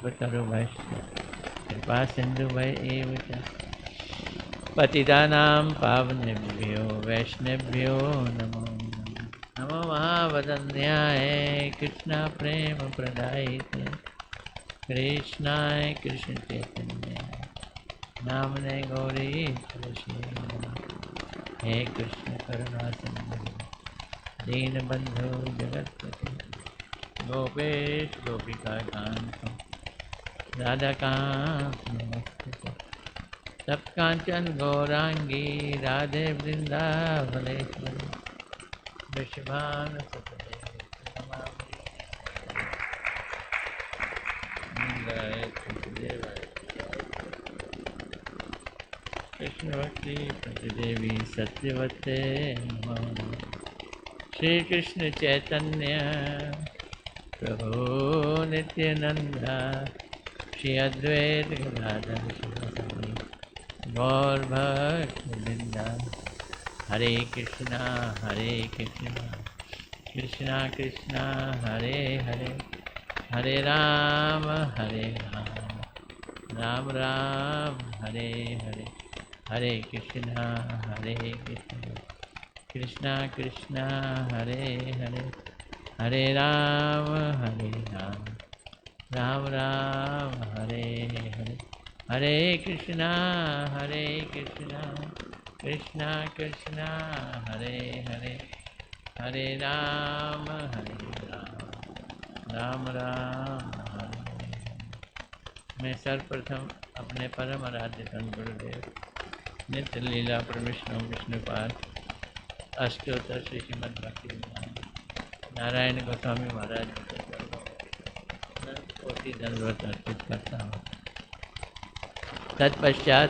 कल्पतरु कृपा सिन्धुभ्य च पतितानां पावनेभ्यो वैष्णवेभ्यो नमो नमः। नमो महावदन्याय कृष्ण प्रेम प्रदायिते कृष्णाय कृष्ण चैतन्य नामने गौरी तुलसी हे कृष्ण करुणा सिंधु दीनबंधु जगतपति गोपेश गोपिका कांत राधाकांत नमस्ते सब कांचन गौरांगी राधे वृंदावनेश्वरी विश्वान कृष्ण भक्ति प्रतिदेवी सत्यवते नमो नमः। श्री कृष्ण चैतन्य प्रभु नित्यानंदा श्री अद्वैत गदाधर शिवासादि गौर भक्त वृंदा हरे कृष्णा कृष्णा कृष्णा हरे हरे हरे राम राम राम हरे हरे हरे कृष्णा कृष्णा कृष्णा हरे हरे हरे राम राम राम हरे हरे हरे कृष्णा कृष्णा कृष्णा हरे हरे हरे राम राम राम हरे। मैं सर्वप्रथम अपने परम आराध्य धन गुरुदेव नित्य लीला पर विष्णुपाद अष्टोत्तर श्री श्रीमद् भक्ति नारायण गोस्वामी महाराज कोटि दंडवत अर्पित करता हूँ। तत्पश्चात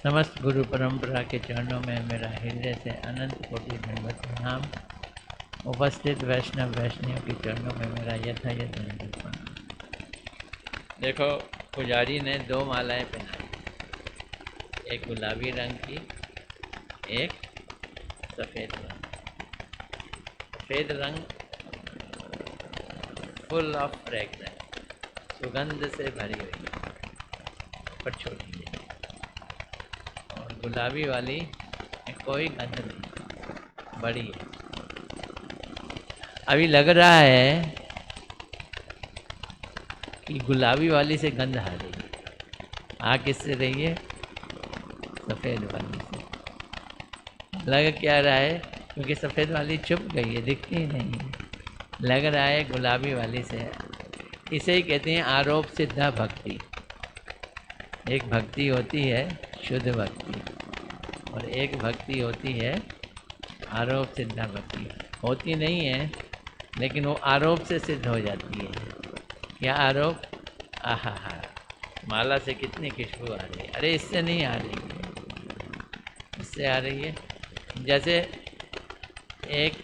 समस्त गुरु परंपरा के चरणों में मेरा हृदय से अनंत कोटि दंडवत प्रणाम। उपस्थित वैष्णवियों के चरणों में मेरा यथायथ दंडवत प्रणाम। देखो, पुजारी ने दो मालाएं पहनाई, एक गुलाबी रंग की, एक सफ़ेद रंग। सफ़ेद रंग फुल ऑफ फ्रेगनेंस, सुगंध से भरी हुई पर छोटी है, और गुलाबी वाली में कोई गंध नहीं, बड़ी है। अभी लग रहा है कि गुलाबी वाली से गंध आ रही है। आ किससे रही है? सफ़ेद वाली से। लग क्या रहा है? क्योंकि सफ़ेद वाली छुप गई है, दिखती ही नहीं है। लग रहा है गुलाबी वाली से। इसे ही कहते हैं आरोप सिद्धा भक्ति। एक भक्ति होती है शुद्ध भक्ति, और एक भक्ति होती है आरोप सिद्धा भक्ति। होती नहीं है, लेकिन वो आरोप से सिद्ध हो जाती है। क्या आरोप? आहा हा, माला से कितनी खुशबू आ रही है। अरे इससे नहीं आ रही है, इससे आ रही है। जैसे एक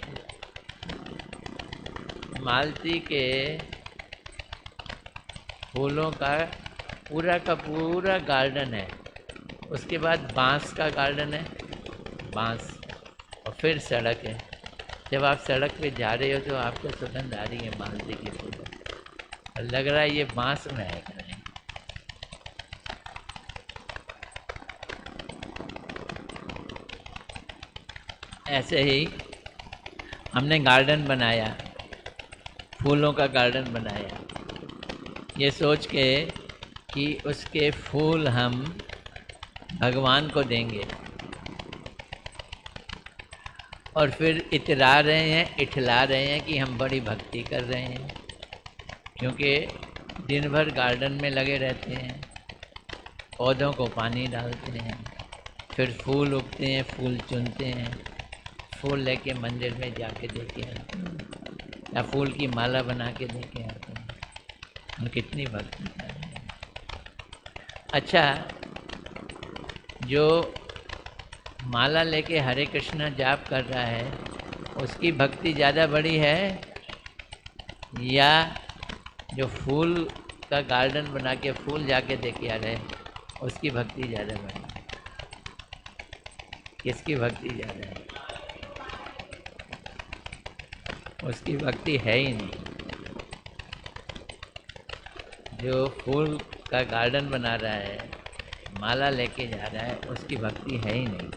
मालती के फूलों का पूरा गार्डन है, उसके बाद बांस का गार्डन है, बांस, और फिर सड़क है। जब आप सड़क पे जा रहे हो तो आपको सुगंध आ रही है मालती के फूलों, और लग रहा है ये बांस में है। ऐसे ही हमने गार्डन बनाया, फूलों का गार्डन बनाया, ये सोच के कि उसके फूल हम भगवान को देंगे, और फिर इतरा रहे हैं कि हम बड़ी भक्ति कर रहे हैं, क्योंकि दिन भर गार्डन में लगे रहते हैं, पौधों को पानी डालते हैं, फिर फूल उगते हैं, फूल चुनते हैं, फूल लेके मंदिर में जाके देके आते हैं, या फूल की माला बना के देके आते हैं। हम कितनी भक्ति कर रहे हैं। अच्छा, जो माला लेके हरे कृष्णा जाप कर रहा है, उसकी भक्ति ज़्यादा बड़ी है, या जो फूल का गार्डन बना के फूल जाके देके आ रहे हैं उसकी भक्ति ज़्यादा बड़ी है? किसकी भक्ति ज़्यादा है? उसकी भक्ति है ही नहीं। जो फूल का गार्डन बना रहा है, माला लेके जा रहा है, उसकी भक्ति है ही नहीं।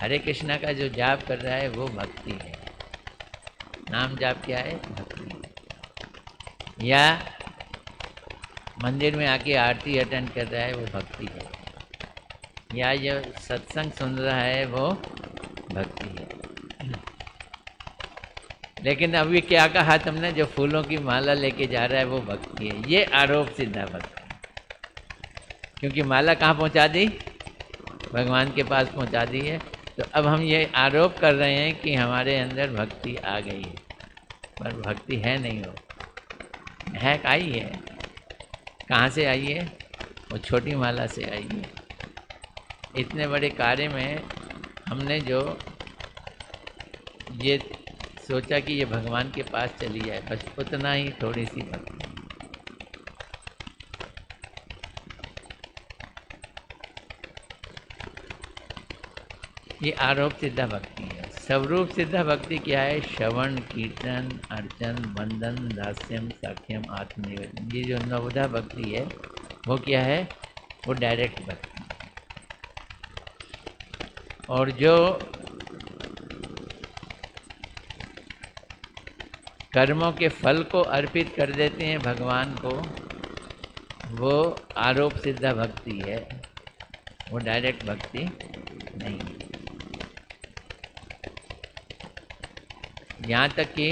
हरे कृष्णा का जो जाप कर रहा है वो भक्ति है। नाम जाप क्या है? भक्ति। या मंदिर में आके आरती अटेंड कर रहा है वो भक्ति है। या जो सत्संग सुन रहा है वो भक्ति है। लेकिन अभी क्या कहा तुमने? जो फूलों की माला लेके जा रहा है वो भक्ति है। ये आरोप सिद्धा भक्ति, क्योंकि माला कहाँ पहुँचा दी? भगवान के पास पहुँचा दी है। तो अब हम ये आरोप कर रहे हैं कि हमारे अंदर भक्ति आ गई है, पर भक्ति है नहीं। हो है आई है, कहाँ से आई है? वो छोटी माला से आई है। इतने बड़े कार्य में हमने जो ये सोचा कि ये भगवान के पास चली जाए, बस उतना ही, थोड़ी सी भक्ति। ये आरोप सिद्धा भक्ति है। स्वरूप सिद्धा भक्ति क्या है? श्रवण, कीर्तन, अर्चन, वंदन, दास्यम, साख्यम, आत्मनिवेदन। ये जो नवधा भक्ति है वो क्या है? वो डायरेक्ट भक्ति। और जो कर्मों के फल को अर्पित कर देते हैं भगवान को, वो आरोप सिद्धा भक्ति है, वो डायरेक्ट भक्ति नहीं है। यहाँ तक कि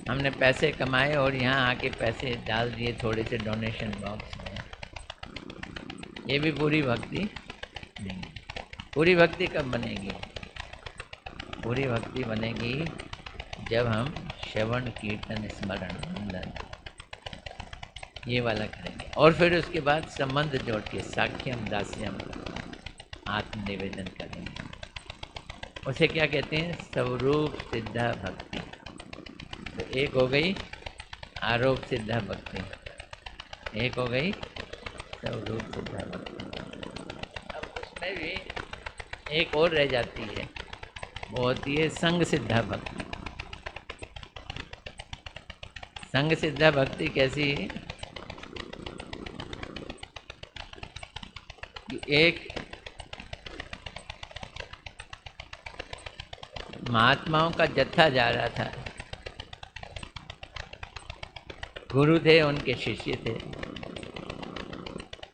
हमने पैसे कमाए और यहाँ आके पैसे डाल दिए थोड़े से डोनेशन बॉक्स में, ये भी पूरी भक्ति नहीं। पूरी भक्ति कब बनेगी? पूरी भक्ति बनेगी जब हम श्रवण, कीर्तन, स्मरण, वंदन ये वाला करेंगे, और फिर उसके बाद संबंध जोड़ के साख्यम, दास्यम, आत्मनिवेदन करेंगे। उसे क्या कहते हैं? स्वरूप सिद्धा भक्ति। तो एक हो गई आरोप सिद्धा भक्ति, एक हो गई स्वरूप सिद्धा भक्ति। अब उसमें भी एक और रह जाती है, वो होती है संग सिद्धा भक्ति। संग सिद्धा भक्ति कैसी है? कि एक महात्माओं का जत्था जा रहा था, गुरु थे, उनके शिष्य थे।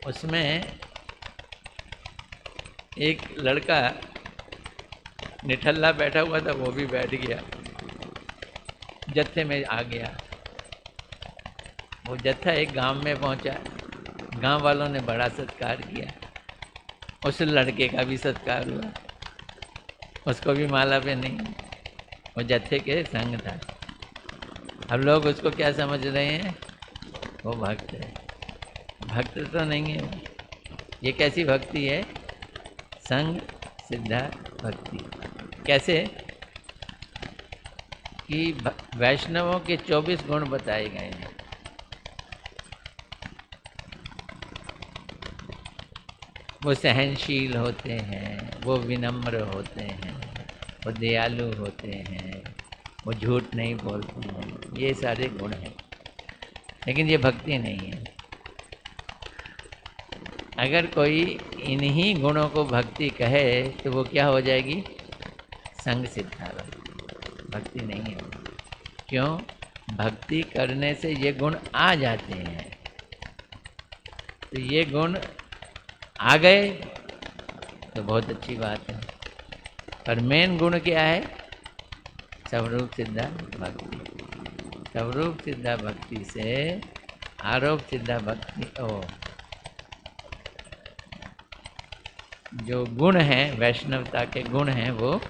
उसमें एक लड़का निठल्ला बैठा हुआ था, वो भी बैठ गया, जत्थे में आ गया। वो जत्था एक गांव में पहुंचा, गांव वालों ने बड़ा सत्कार किया, उस लड़के का भी सत्कार हुआ, उसको भी माला पे नहीं, वो जत्थे के संग था। अब लोग उसको क्या समझ रहे हैं? वो भक्त है। भक्त तो नहीं है वो। ये कैसी भक्ति है? संग सिद्धा भक्ति। कैसे? कि वैष्णवों के 24 गुण बताए गए हैं। वो सहनशील होते हैं, वो विनम्र होते हैं, वो दयालु होते हैं, वो झूठ नहीं बोलते हैं, ये सारे गुण हैं। लेकिन ये भक्ति नहीं है। अगर कोई इन्हीं गुणों को भक्ति कहे तो वो क्या हो जाएगी? संग सिद्धा भक्ति नहीं है। क्यों? भक्ति करने से ये गुण आ जाते हैं। तो ये गुण आ गए तो बहुत अच्छी बात है, पर मेन गुण क्या है? स्वरूप सिद्धा भक्ति। स्वरूप सिद्धा भक्ति से आरोप सिद्धा भक्ति, जो गुण हैं, वैष्णवता के गुण हैं, वो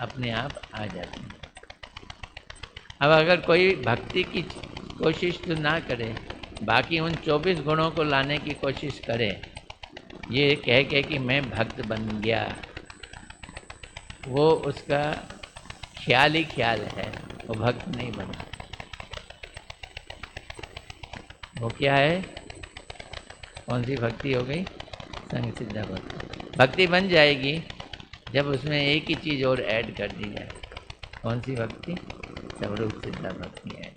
अपने आप आ जाते हैं। अब अगर कोई भक्ति की कोशिश तो ना करे, बाकी उन 24 गुणों को लाने की कोशिश करे, ये कह के कि मैं भक्त बन गया, वो उसका ख्याल ही ख्याल है, वो भक्त नहीं बना। वो क्या है? कौन सी भक्ति हो गई? संग सिद्धा भक्ति। भक्ति बन जाएगी जब उसमें एक ही चीज़ और ऐड कर दी जाए। कौन सी भक्ति? स्वरूप सिद्ध भक्ति है।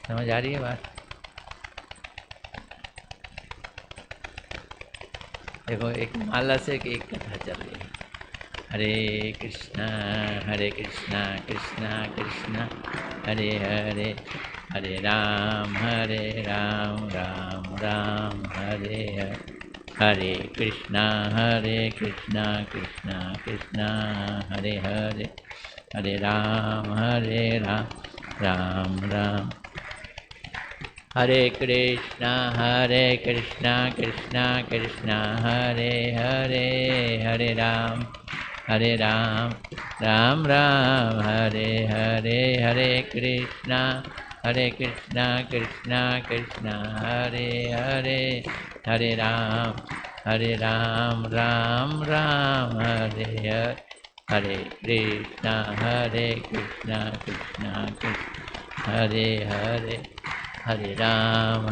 समझ आ रही है बात? देखो एक माला से एक कथा चल रही है। हरे कृष्णा कृष्णा कृष्णा हरे हरे, हरे राम राम राम हरे हरे, हरे कृष्णा कृष्णा कृष्णा हरे हरे, हरे राम राम राम। हरे कृष्णा कृष्णा कृष्णा हरे हरे, हरे राम राम राम हरे हरे, हरे कृष्णा कृष्णा कृष्णा हरे हरे, हरे राम राम राम हरे हरे, हरे कृष्णा कृष्णा कृष्णा हरे हरे, हरे राम राम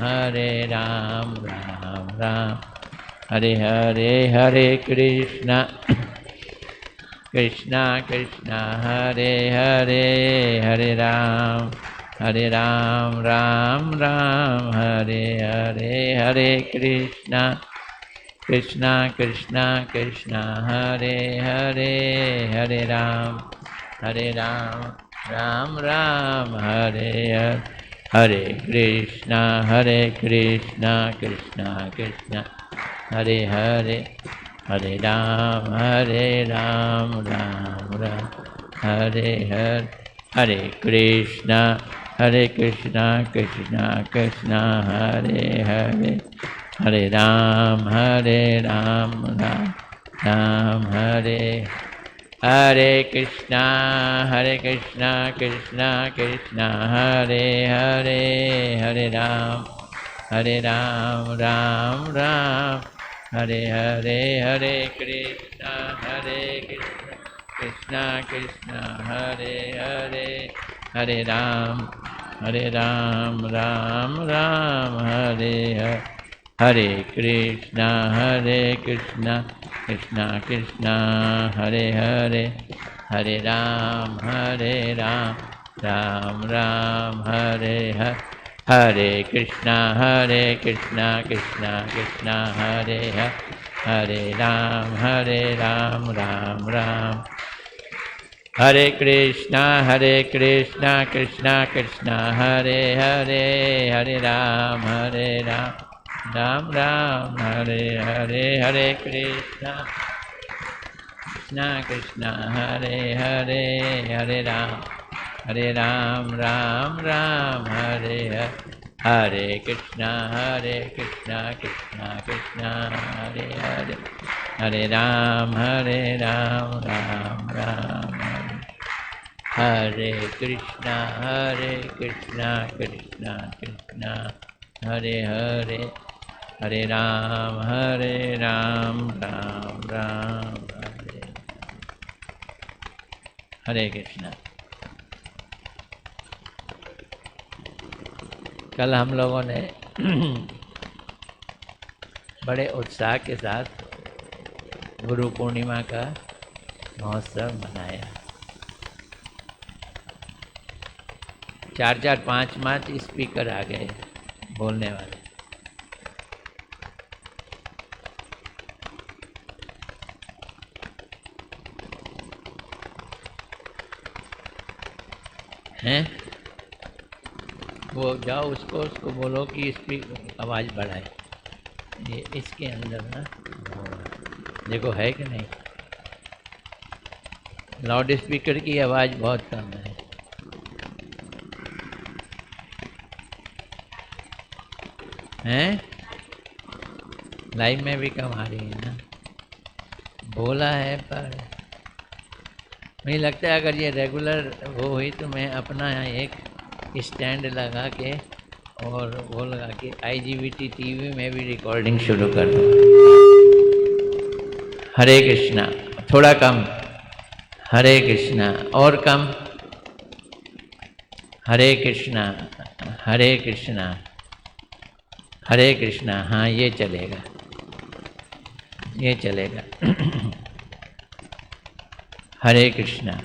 राम हरे हरे, हरे कृष्णा कृष्णा कृष्णा हरे हरे, हरे राम राम राम हरे हरे, हरे कृष्णा कृष्णा कृष्णा हरे हरे, हरे राम राम राम हरे हरे, हरे कृष्णा कृष्णा कृष्णा हरे हरे, हरे राम राम राम हरे हरे, हरे कृष्णा कृष्णा कृष्णा हरे हरे, हरे राम राम राम हरे, हरे कृष्णा कृष्णा कृष्णा हरे हरे, हरे राम राम राम हरे हरे, हरे कृष्णा कृष्णा कृष्णा हरे हरे, हरे राम राम राम हरे हरे, हरे कृष्णा कृष्णा कृष्णा हरे हरे, हरे राम राम राम हरे हरे, हरे कृष्णा कृष्णा कृष्णा हरे हरे, हरे राम राम राम, हरे कृष्णा कृष्णा कृष्णा हरे हरे, हरे राम राम राम हरे हरे, हरे कृष्णा कृष्णा हरे हरे, हरे राम राम राम हरे हरे, हरे कृष्णा कृष्णा कृष्णा हरे हरे, हरे राम राम राम हरे कृष्णा कृष्णा कृष्णा हरे हरे, हरे राम राम राम हरे, हरे कृष्णा। कल हम लोगों ने बड़े उत्साह के साथ गुरु पूर्णिमा का महोत्सव मनाया। 4 5 स्पीकर आ गए बोलने वाले। हैं? वो जाओ उसको बोलो कि आवाज़ बढ़ाए। ये इसके अंदर ना देखो है कि नहीं, लाउड स्पीकर की आवाज़ बहुत कम है। हैं? लाइव में भी कम आ रही है ना। बोला है पर मुझे लगता है अगर ये रेगुलर वो हुई तो मैं अपना एक स्टैंड लगा के और वो लगा के IGBT टीवी में भी रिकॉर्डिंग शुरू कर दूँगा। हरे कृष्णा। थोड़ा कम। हरे कृष्णा। और कम। हरे कृष्णा हरे कृष्णा हरे कृष्णा। हाँ ये चलेगा, ये चलेगा। हरे कृष्णा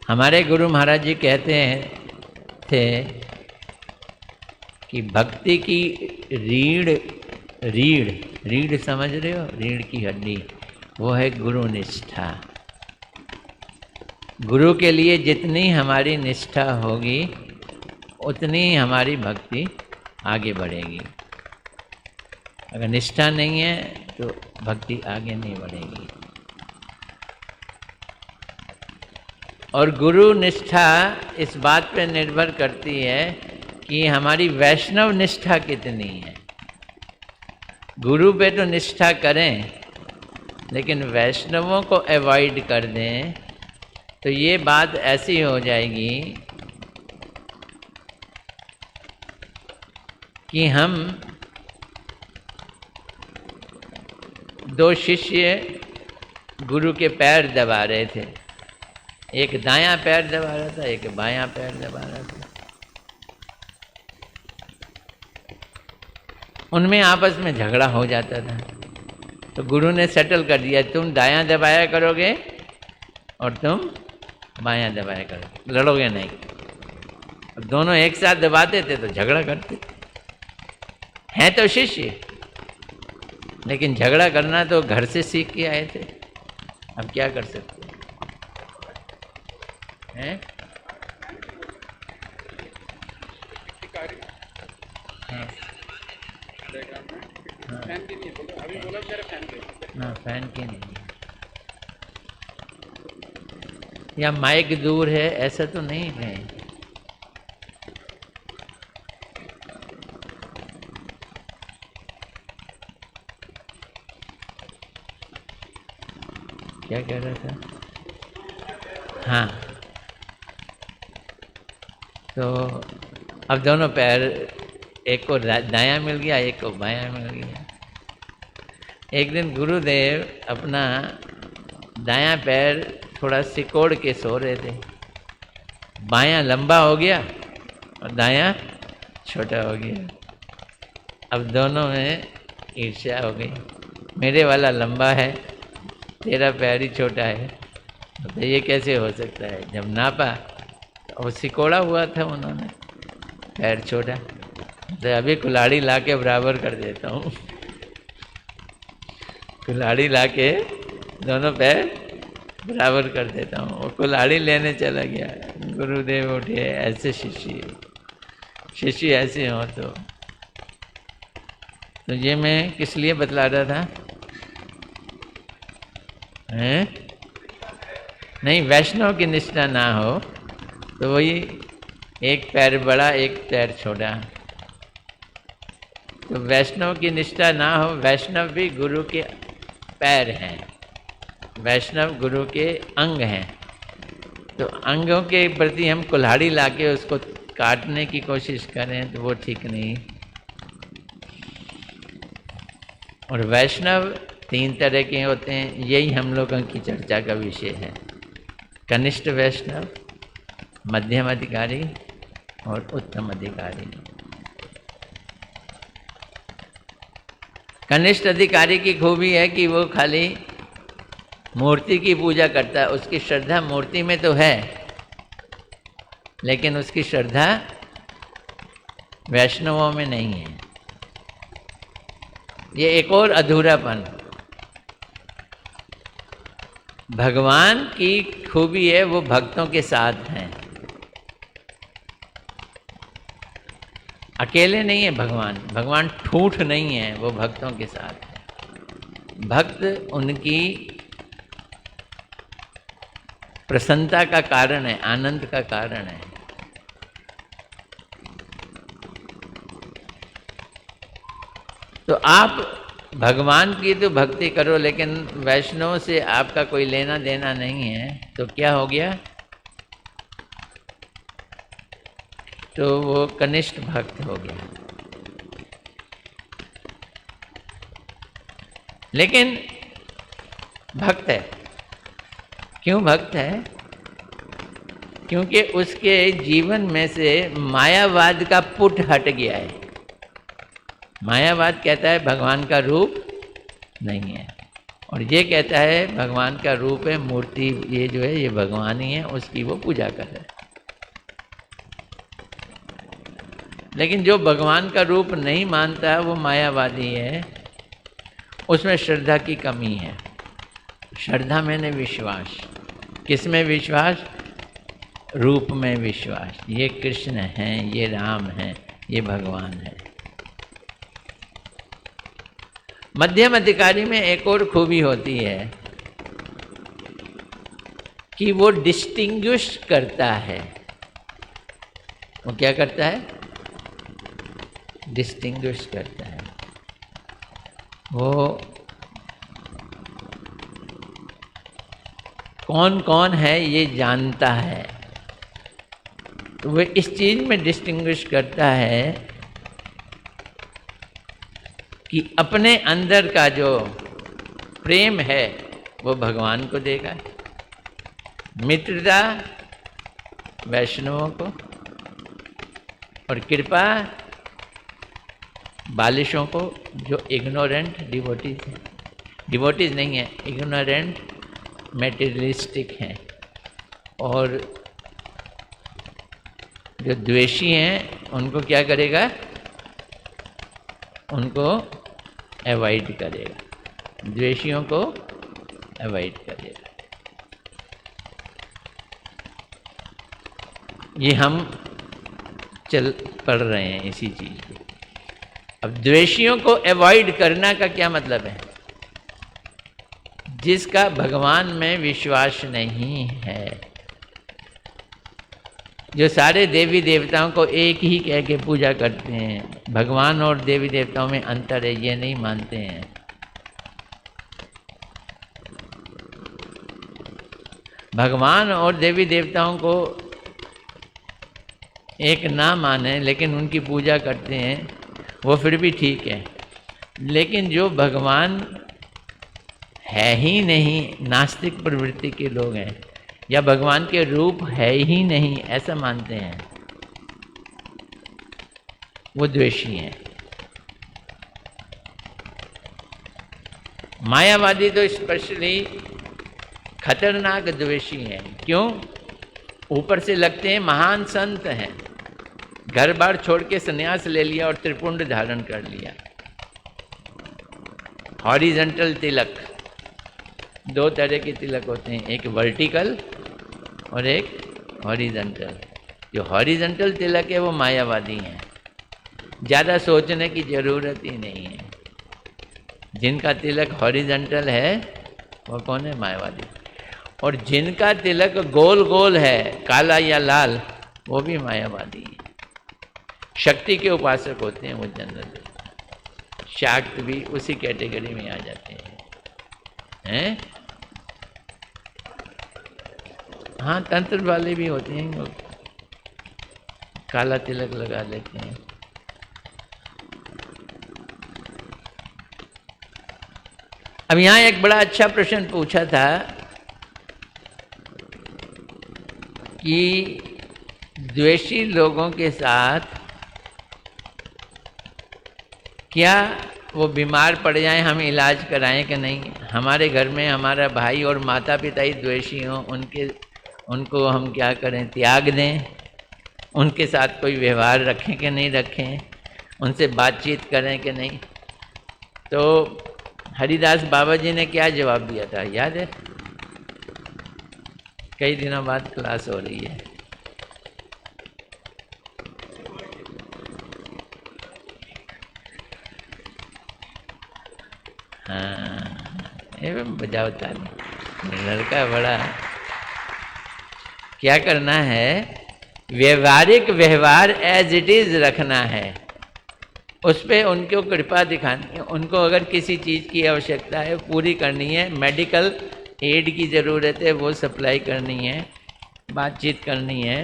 हमारे गुरु महाराज जी कहते थे कि भक्ति की रीढ़ समझ रहे हो, रीढ़ की हड्डी, वो है गुरु निष्ठा। गुरु के लिए जितनी हमारी निष्ठा होगी उतनी हमारी भक्ति आगे बढ़ेगी। अगर निष्ठा नहीं है तो भक्ति आगे नहीं बढ़ेगी। और गुरु निष्ठा इस बात पे निर्भर करती है कि हमारी वैष्णव निष्ठा कितनी है। गुरु पे तो निष्ठा करें, लेकिन वैष्णवों को अवॉइड कर दें तो ये बात ऐसी हो जाएगी कि हम दो शिष्य गुरु के पैर दबा रहे थे, एक दायां पैर दबा रहा था, एक बायां पैर दबा रहा था। उनमें आपस में झगड़ा हो जाता था, तो गुरु ने सेटल कर दिया, तुम दायां दबाया करोगे और तुम बायां दबाया करोगे, लड़ोगे नहीं। अब दोनों एक साथ दबाते थे तो झगड़ा करते। हैं तो शिष्य, लेकिन झगड़ा करना तो घर से सीख के आए थे। अब क्या कर सकते हैं? ना फैन की नहीं, या माइक दूर है, ऐसा तो नहीं है। क्या कह रहा था? हाँ, तो अब दोनों पैर, एक को दायां मिल गया, एक को बायां मिल गया। एक दिन गुरुदेव अपना दायां पैर थोड़ा सिकोड़ के सो रहे थे, बायां लंबा हो गया और दायां छोटा हो गया। अब दोनों में ईर्ष्या हो गई, मेरे वाला लंबा है, तेरा पैर ही छोटा है, तो ये कैसे हो सकता है? जब नापा तो वो सिकोड़ा हुआ था उन्होंने, पैर छोटा, तो अभी कुल्हाड़ी ला के बराबर कर देता हूँ। कुल्हाड़ी ला के दोनों पैर बराबर कर देता हूँ। वो कुल्हाड़ी लेने चला गया, गुरुदेव उठे, ऐसे शिष्य ऐसे हो तो ये मैं किस लिए बतला रहा था? हैं? नहीं, वैष्णव की निष्ठा ना हो तो वही एक पैर बड़ा एक पैर छोटा। तो वैष्णव की निष्ठा ना हो, वैष्णव भी गुरु के पैर हैं, वैष्णव गुरु के अंग हैं, तो अंगों के प्रति हम कुल्हाड़ी लाके उसको काटने की कोशिश करें तो वो ठीक नहीं। और वैष्णव 3 तरह के होते हैं, यही हम लोगों की चर्चा का विषय है। कनिष्ठ वैष्णव, मध्यम अधिकारी और उत्तम अधिकारी। कनिष्ठ अधिकारी की खूबी है कि वो खाली मूर्ति की पूजा करता है, उसकी श्रद्धा मूर्ति में तो है, लेकिन उसकी श्रद्धा वैष्णवों में नहीं है। ये एक और अधूरापन। भगवान की खूबी है, वो भक्तों के साथ हैं, अकेले नहीं है भगवान। भगवान ठूठ नहीं है, वो भक्तों के साथ है। भक्त उनकी प्रसन्नता का कारण है, आनंद का कारण है। तो आप भगवान की तो भक्ति करो, लेकिन वैष्णव से आपका कोई लेना देना नहीं है, तो क्या हो गया? तो वो कनिष्ठ भक्त हो गया। लेकिन भक्त है। क्यों भक्त है? क्योंकि उसके जीवन में से मायावाद का पुट हट गया है। मायावाद कहता है भगवान का रूप नहीं है, और ये कहता है भगवान का रूप है, मूर्ति ये जो है ये भगवान ही है, उसकी वो पूजा कर रहे हैं। लेकिन जो भगवान का रूप नहीं मानता है वो मायावादी है, उसमें श्रद्धा की कमी है। श्रद्धा मैंने विश्वास, किस में विश्वास? रूप में विश्वास। ये कृष्ण हैं, ये राम हैं, ये भगवान है। मध्यम अधिकारी में एक और खूबी होती है कि वो डिस्टिंग्विश करता है। वो क्या करता है? डिस्टिंग्विश करता है। वो कौन कौन है ये जानता है। तो वो इस चीज में डिस्टिंग्विश करता है कि अपने अंदर का जो प्रेम है वो भगवान को देगा, मित्रता वैष्णवों को, और कृपा बालिशों को जो इग्नोरेंट डिवोटीज हैं, डिवोटीज नहीं है, इग्नोरेंट मेटेरियलिस्टिक हैं। और जो द्वेषी हैं उनको क्या करेगा? उनको अवॉइड करेगा, द्वेषियों को अवॉइड करेगा। ये हम चल पढ़ रहे हैं इसी चीज को। अब द्वेषियों को अवॉइड करना का क्या मतलब है? जिसका भगवान में विश्वास नहीं है, जो सारे देवी देवताओं को एक ही कह के पूजा करते हैं, भगवान और देवी देवताओं में अंतर है ये नहीं मानते हैं, भगवान और देवी देवताओं को एक ना माने लेकिन उनकी पूजा करते हैं, वो फिर भी ठीक है। लेकिन जो भगवान है ही नहीं, नास्तिक प्रवृत्ति के लोग हैं, या भगवान के रूप है ही नहीं ऐसा मानते हैं, वो द्वेषी हैं। मायावादी तो स्पेशली खतरनाक द्वेषी हैं। क्यों? ऊपर से लगते हैं महान संत हैं, घर बार छोड़ के संन्यास ले लिया और त्रिपुंड धारण कर लिया। हॉरिजेंटल तिलक, दो तरह के तिलक होते हैं, एक वर्टिकल और एक हॉरिजेंटल। जो हॉरिजेंटल तिलक है वो मायावादी हैं, ज़्यादा सोचने की ज़रूरत ही नहीं है। जिनका तिलक हॉरिजेंटल है वो कौन है? मायावादी। और जिनका तिलक गोल गोल है, काला या लाल, वो भी मायावादी है। शक्ति के उपासक होते हैं वो जनरली, शाक्त भी उसी कैटेगरी में आ जाते हैं। हाँ, तंत्र वाले भी होते हैं, वो काला तिलक लगा लेते हैं। अब यहाँ एक बड़ा अच्छा प्रश्न पूछा था कि द्वेषी लोगों के साथ क्या वो बीमार पड़ जाएं, हम इलाज कराएं कि नहीं? हमारे घर में हमारा भाई और माता पिता ही द्वेषी हों, उनको हम क्या करें? त्याग दें? उनके साथ कोई व्यवहार रखें कि नहीं रखें? उनसे बातचीत करें कि नहीं? तो हरिदास बाबा जी ने क्या जवाब दिया था, याद है? कई दिनों बाद क्लास हो रही है। हाँ, ये बजाओ ताली। लड़का बड़ा क्या करना है? व्यवहारिक व्यवहार एज इट इज रखना है, उस पर उनको कृपा दिखानी है। उनको अगर किसी चीज़ की आवश्यकता है पूरी करनी है, मेडिकल एड की ज़रूरत है वो सप्लाई करनी है, बातचीत करनी है,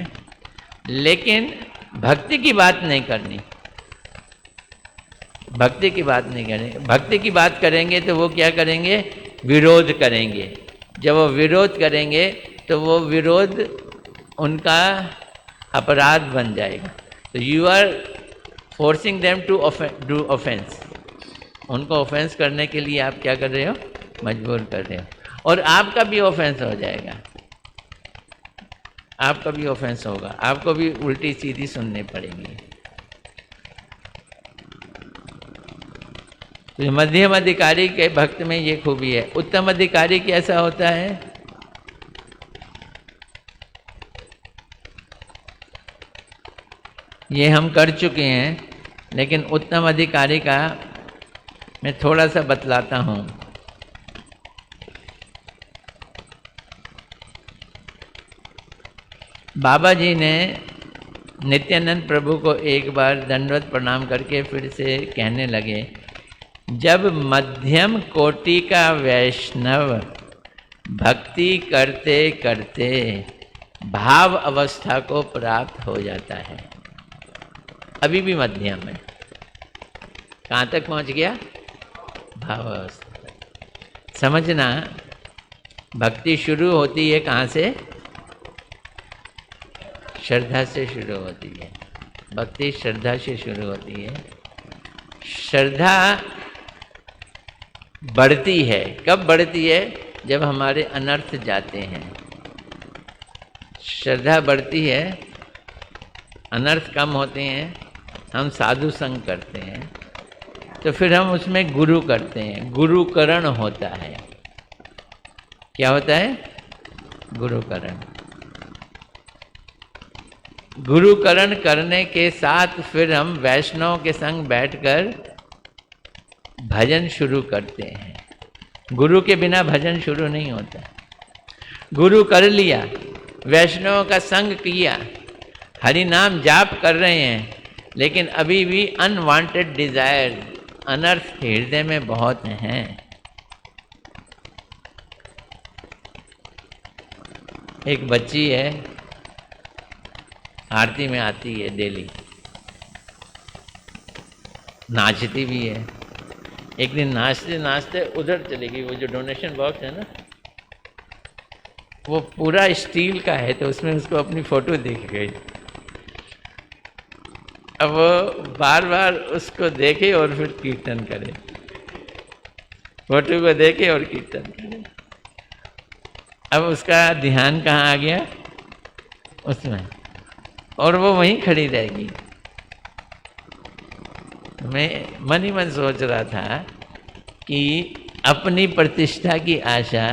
लेकिन भक्ति की बात नहीं करनी। भक्ति की बात नहीं करेंगे। भक्ति की बात करेंगे तो वो क्या करेंगे? विरोध करेंगे। जब वो विरोध करेंगे तो वो विरोध उनका अपराध बन जाएगा। तो you are forcing them to do offence. उनको ऑफेंस करने के लिए आप क्या कर रहे हो? मजबूर कर रहे हो, और आपका भी ऑफेंस हो जाएगा, आपका भी ऑफेंस होगा, आपको भी उल्टी सीधी सुननी पड़ेगी। तो मध्यम अधिकारी के भक्त में ये खूबी है। उत्तम अधिकारी कैसा होता है? ये हम कर चुके हैं, लेकिन उत्तम अधिकारी का मैं थोड़ा सा बतलाता हूँ। बाबा जी ने नित्यानंद प्रभु को एक बार दंडवत प्रणाम करके फिर से कहने लगे, जब मध्यम कोटि का वैष्णव भक्ति करते करते भाव अवस्था को प्राप्त हो जाता है, अभी भी मध्यम है, कहाँ तक पहुँच गया? भाव अवस्था। समझना, भक्ति शुरू होती है कहाँ से? श्रद्धा से शुरू होती है। भक्ति श्रद्धा से शुरू होती है। श्रद्धा बढ़ती है, कब बढ़ती है? जब हमारे अनर्थ जाते हैं। श्रद्धा बढ़ती है, अनर्थ कम होते हैं, हम साधु संग करते हैं, तो फिर हम उसमें गुरु करते हैं, गुरुकरण होता है। क्या होता है? गुरुकरण। गुरुकरण करने के साथ फिर हम वैष्णव के संग बैठकर भजन शुरू करते हैं। गुरु के बिना भजन शुरू नहीं होता। गुरु कर लिया, वैष्णव का संग किया, हरि नाम जाप कर रहे हैं, लेकिन अभी भी अनवांटेड डिजायर, अनर्थ हृदय में बहुत हैं। एक बच्ची है, आरती में आती है डेली, नाचती भी है। एक दिन नाचते नाचते उधर चली गई। वो जो डोनेशन बॉक्स है ना, वो पूरा स्टील का है, तो उसमें उसको अपनी फोटो दिख गई। अब वो बार बार उसको देखे और फिर कीर्तन करे, फोटो को देखे और कीर्तन करे। अब उसका ध्यान कहाँ आ गया? उसमें, और वो वहीं खड़ी रहेगी। मैं मन ही मन सोच रहा था कि अपनी प्रतिष्ठा की आशा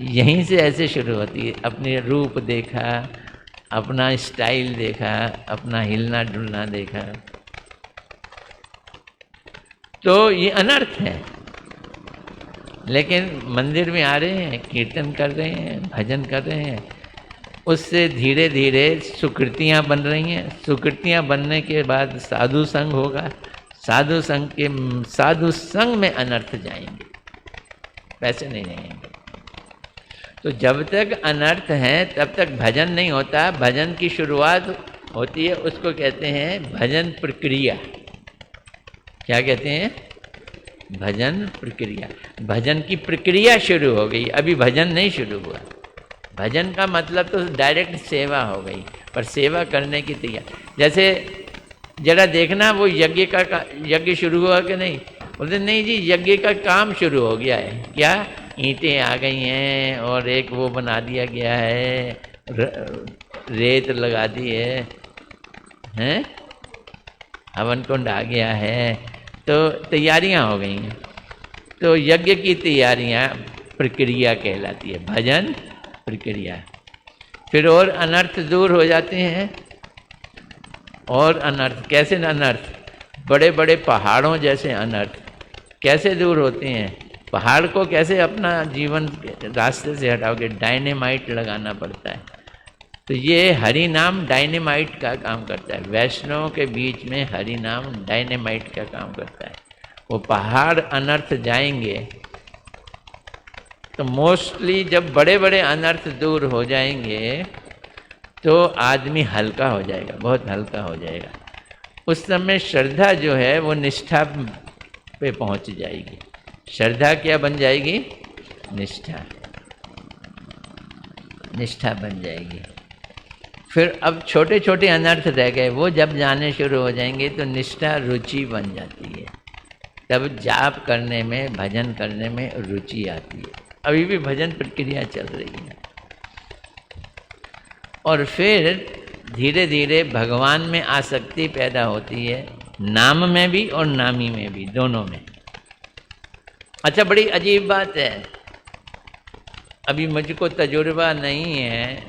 यहीं से ऐसे शुरू होती है। अपने रूप देखा, अपना स्टाइल देखा, अपना हिलना डुलना देखा, तो ये अनर्थ है। लेकिन मंदिर में आ रहे हैं, कीर्तन कर रहे हैं, भजन कर रहे हैं, उससे धीरे धीरे सुकृतियाँ बन रही हैं। सुकृतियाँ बनने के बाद साधु संग होगा, साधु संग में अनर्थ जाएंगे, वैसे नहीं जाएंगे। तो जब तक अनर्थ है तब तक भजन नहीं होता। भजन की शुरुआत होती है, उसको कहते हैं भजन प्रक्रिया। क्या कहते हैं? भजन प्रक्रिया। भजन की प्रक्रिया शुरू हो गई, अभी भजन नहीं शुरू हुआ। भजन का मतलब तो डायरेक्ट सेवा हो गई, पर सेवा करने की तैयार। जैसे जरा देखना, वो यज्ञ शुरू हुआ कि नहीं? बोलते नहीं जी, यज्ञ का काम शुरू हो गया है। क्या? ईंटें आ गई हैं और एक वो बना दिया गया है, रेत लगा दी है, हैं? हवन कुंड आ गया है, तो तैयारियां हो गई हैं। तो यज्ञ की तैयारियां प्रक्रिया कहलाती है, भजन प्रक्रिया। फिर और अनर्थ दूर हो जाते हैं। और अनर्थ कैसे? अनर्थ बड़े बड़े पहाड़ों जैसे अनर्थ कैसे दूर होते हैं? पहाड़ को कैसे अपना जीवन रास्ते से हटाओगे? डायनेमाइट लगाना पड़ता है। तो ये हरि नाम डायनेमाइट का काम करता है। वैष्णव के बीच में हरि नाम डायनेमाइट का काम करता है। वो पहाड़ अनर्थ जाएंगे तो मोस्टली जब बड़े बड़े अनर्थ दूर हो जाएंगे तो आदमी हल्का हो जाएगा, बहुत हल्का हो जाएगा। उस समय श्रद्धा जो है वो निष्ठा पे पहुंच जाएगी। श्रद्धा क्या बन जाएगी? निष्ठा। निष्ठा बन जाएगी। फिर अब छोटे छोटे अनर्थ रह गए, वो जब जाने शुरू हो जाएंगे तो निष्ठा रुचि बन जाती है। तब जाप करने में, भजन करने में रुचि आती है। अभी भी भजन प्रक्रिया चल रही है। और फिर धीरे धीरे भगवान में आसक्ति पैदा होती है, नाम में भी और नामी में भी, दोनों में। अच्छा, बड़ी अजीब बात है, अभी मुझको तजुर्बा नहीं है,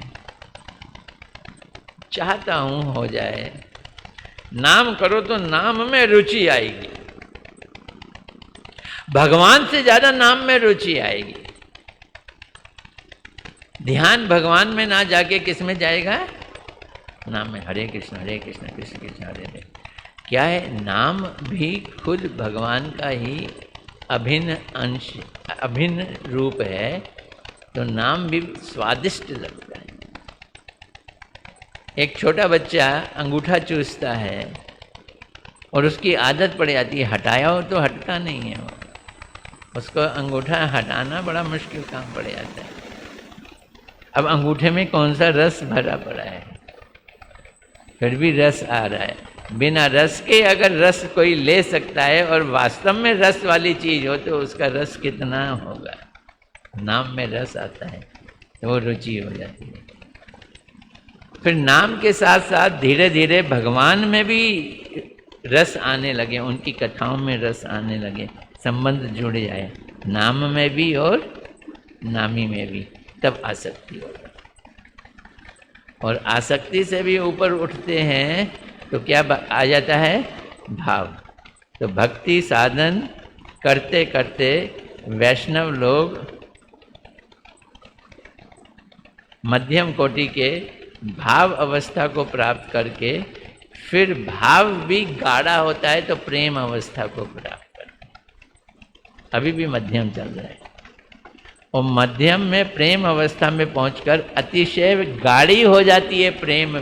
चाहता हूं हो जाए। नाम करो तो नाम में रुचि आएगी, भगवान से ज्यादा नाम में रुचि आएगी। ध्यान भगवान में ना जाके किस में जाएगा? नाम में। हरे कृष्ण कृष्ण कृष्ण हरे हरे। क्या है? नाम भी खुद भगवान का ही अभिन्न अंश, अभिन्न रूप है, तो नाम भी स्वादिष्ट लगता है। एक छोटा बच्चा अंगूठा चूसता है और उसकी आदत पड़ जाती है, हटाया हो तो हटता नहीं है, उसको अंगूठा हटाना बड़ा मुश्किल काम पड़ जाता है। अब अंगूठे में कौन सा रस भरा पड़ा है, फिर भी रस आ रहा है। बिना रस के अगर रस कोई ले सकता है और वास्तव में रस वाली चीज हो तो उसका रस कितना होगा। नाम में रस आता है तो वो रुचि हो जाती है। फिर नाम के साथ साथ धीरे धीरे भगवान में भी रस आने लगे, उनकी कथाओं में रस आने लगे, संबंध जुड़ जाए नाम में भी और नामी में भी, तब आसक्ति होगा। और आसक्ति से भी ऊपर उठते हैं तो क्या आ जाता है? भाव। तो भक्ति साधन करते करते वैष्णव लोग मध्यम कोटि के भाव अवस्था को प्राप्त करके, फिर भाव भी गाढ़ा होता है तो प्रेम अवस्था को प्राप्त करते हैं। अभी भी मध्यम चल रहा है, और मध्यम में प्रेम अवस्था में पहुंचकर अतिशय गाढ़ी हो जाती है प्रेम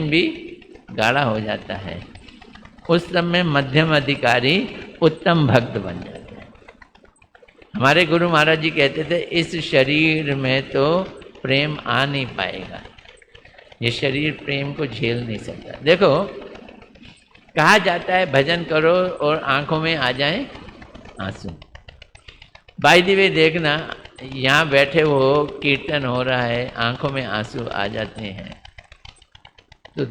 भी गाढ़ा हो जाता है। उस समय मध्यम अधिकारी उत्तम भक्त बन जाते हैं। हमारे गुरु महाराज जी कहते थे, इस शरीर में तो प्रेम आ नहीं पाएगा, ये शरीर प्रेम को झेल नहीं सकता। देखो, कहा जाता है भजन करो और आंखों में आ जाए आंसू। बाय द वे देखना, यहाँ बैठे हो, कीर्तन हो रहा है, आंखों में आंसू आ जाते हैं तो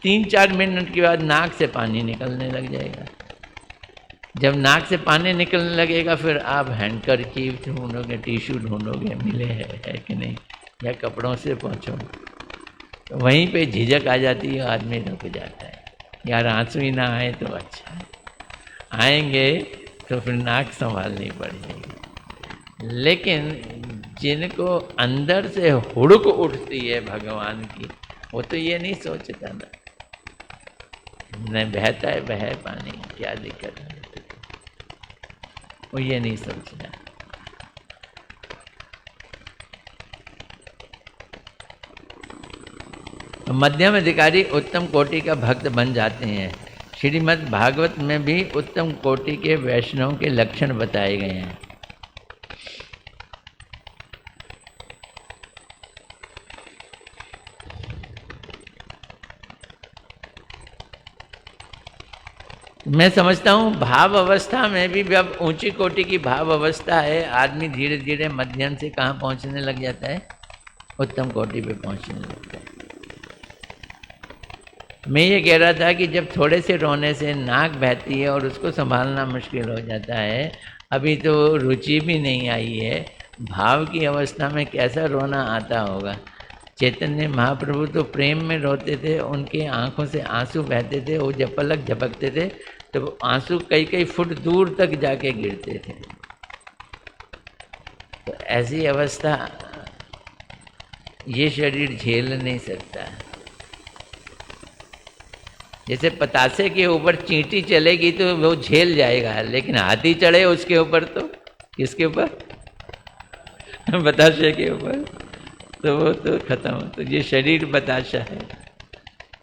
3-4 मिनट के बाद नाक से पानी निकलने लग जाएगा। जब नाक से पानी निकलने लगेगा फिर आप हैंडकरचीफ ढूंढोगे, टिश्यू ढूंढोगे, मिले है कि नहीं, या कपड़ों से पहुँचो, तो वहीं पे झिझक आ जाती है, आदमी रुक जाता है, यार आंसू ही ना आए तो अच्छा है, आएंगे तो फिर नाक संभालनी पड़ेगी। लेकिन जिनको अंदर से हुड़क उठती है भगवान की, वो तो ये नहीं सोचता ना, नहीं बहता है बहे पानी, क्या दिक्कत है, वो ये नहीं सोचता। मध्यम अधिकारी उत्तम कोटि का भक्त बन जाते हैं। श्रीमद् भागवत में भी उत्तम कोटि के वैष्णव के लक्षण बताए गए हैं। मैं समझता हूँ भाव अवस्था में भी, जब ऊंची कोटि की भाव अवस्था है, आदमी धीरे धीरे मध्यम से कहाँ पहुँचने लग जाता है? उत्तम कोटि पे पहुँचने लगता है। मैं ये कह रहा था कि जब थोड़े से रोने से नाक बहती है और उसको संभालना मुश्किल हो जाता है, अभी तो रुचि भी नहीं आई है, भाव की अवस्था में कैसा रोना आता होगा। चैतन्य महाप्रभु तो प्रेम में रोते थे, उनके आंखों से आंसू बहते थे, वो जब पलक झपकते थे तो आंसू कई कई फुट दूर तक जाके गिरते थे। तो ऐसी अवस्था ये शरीर झेल नहीं सकता। जैसे पतासे के ऊपर चींटी चलेगी तो वो झेल जाएगा, लेकिन हाथी चढ़े उसके ऊपर तो, किसके ऊपर? बताशे के ऊपर, तो वो तो खत्म। तो ये शरीर बताशा है,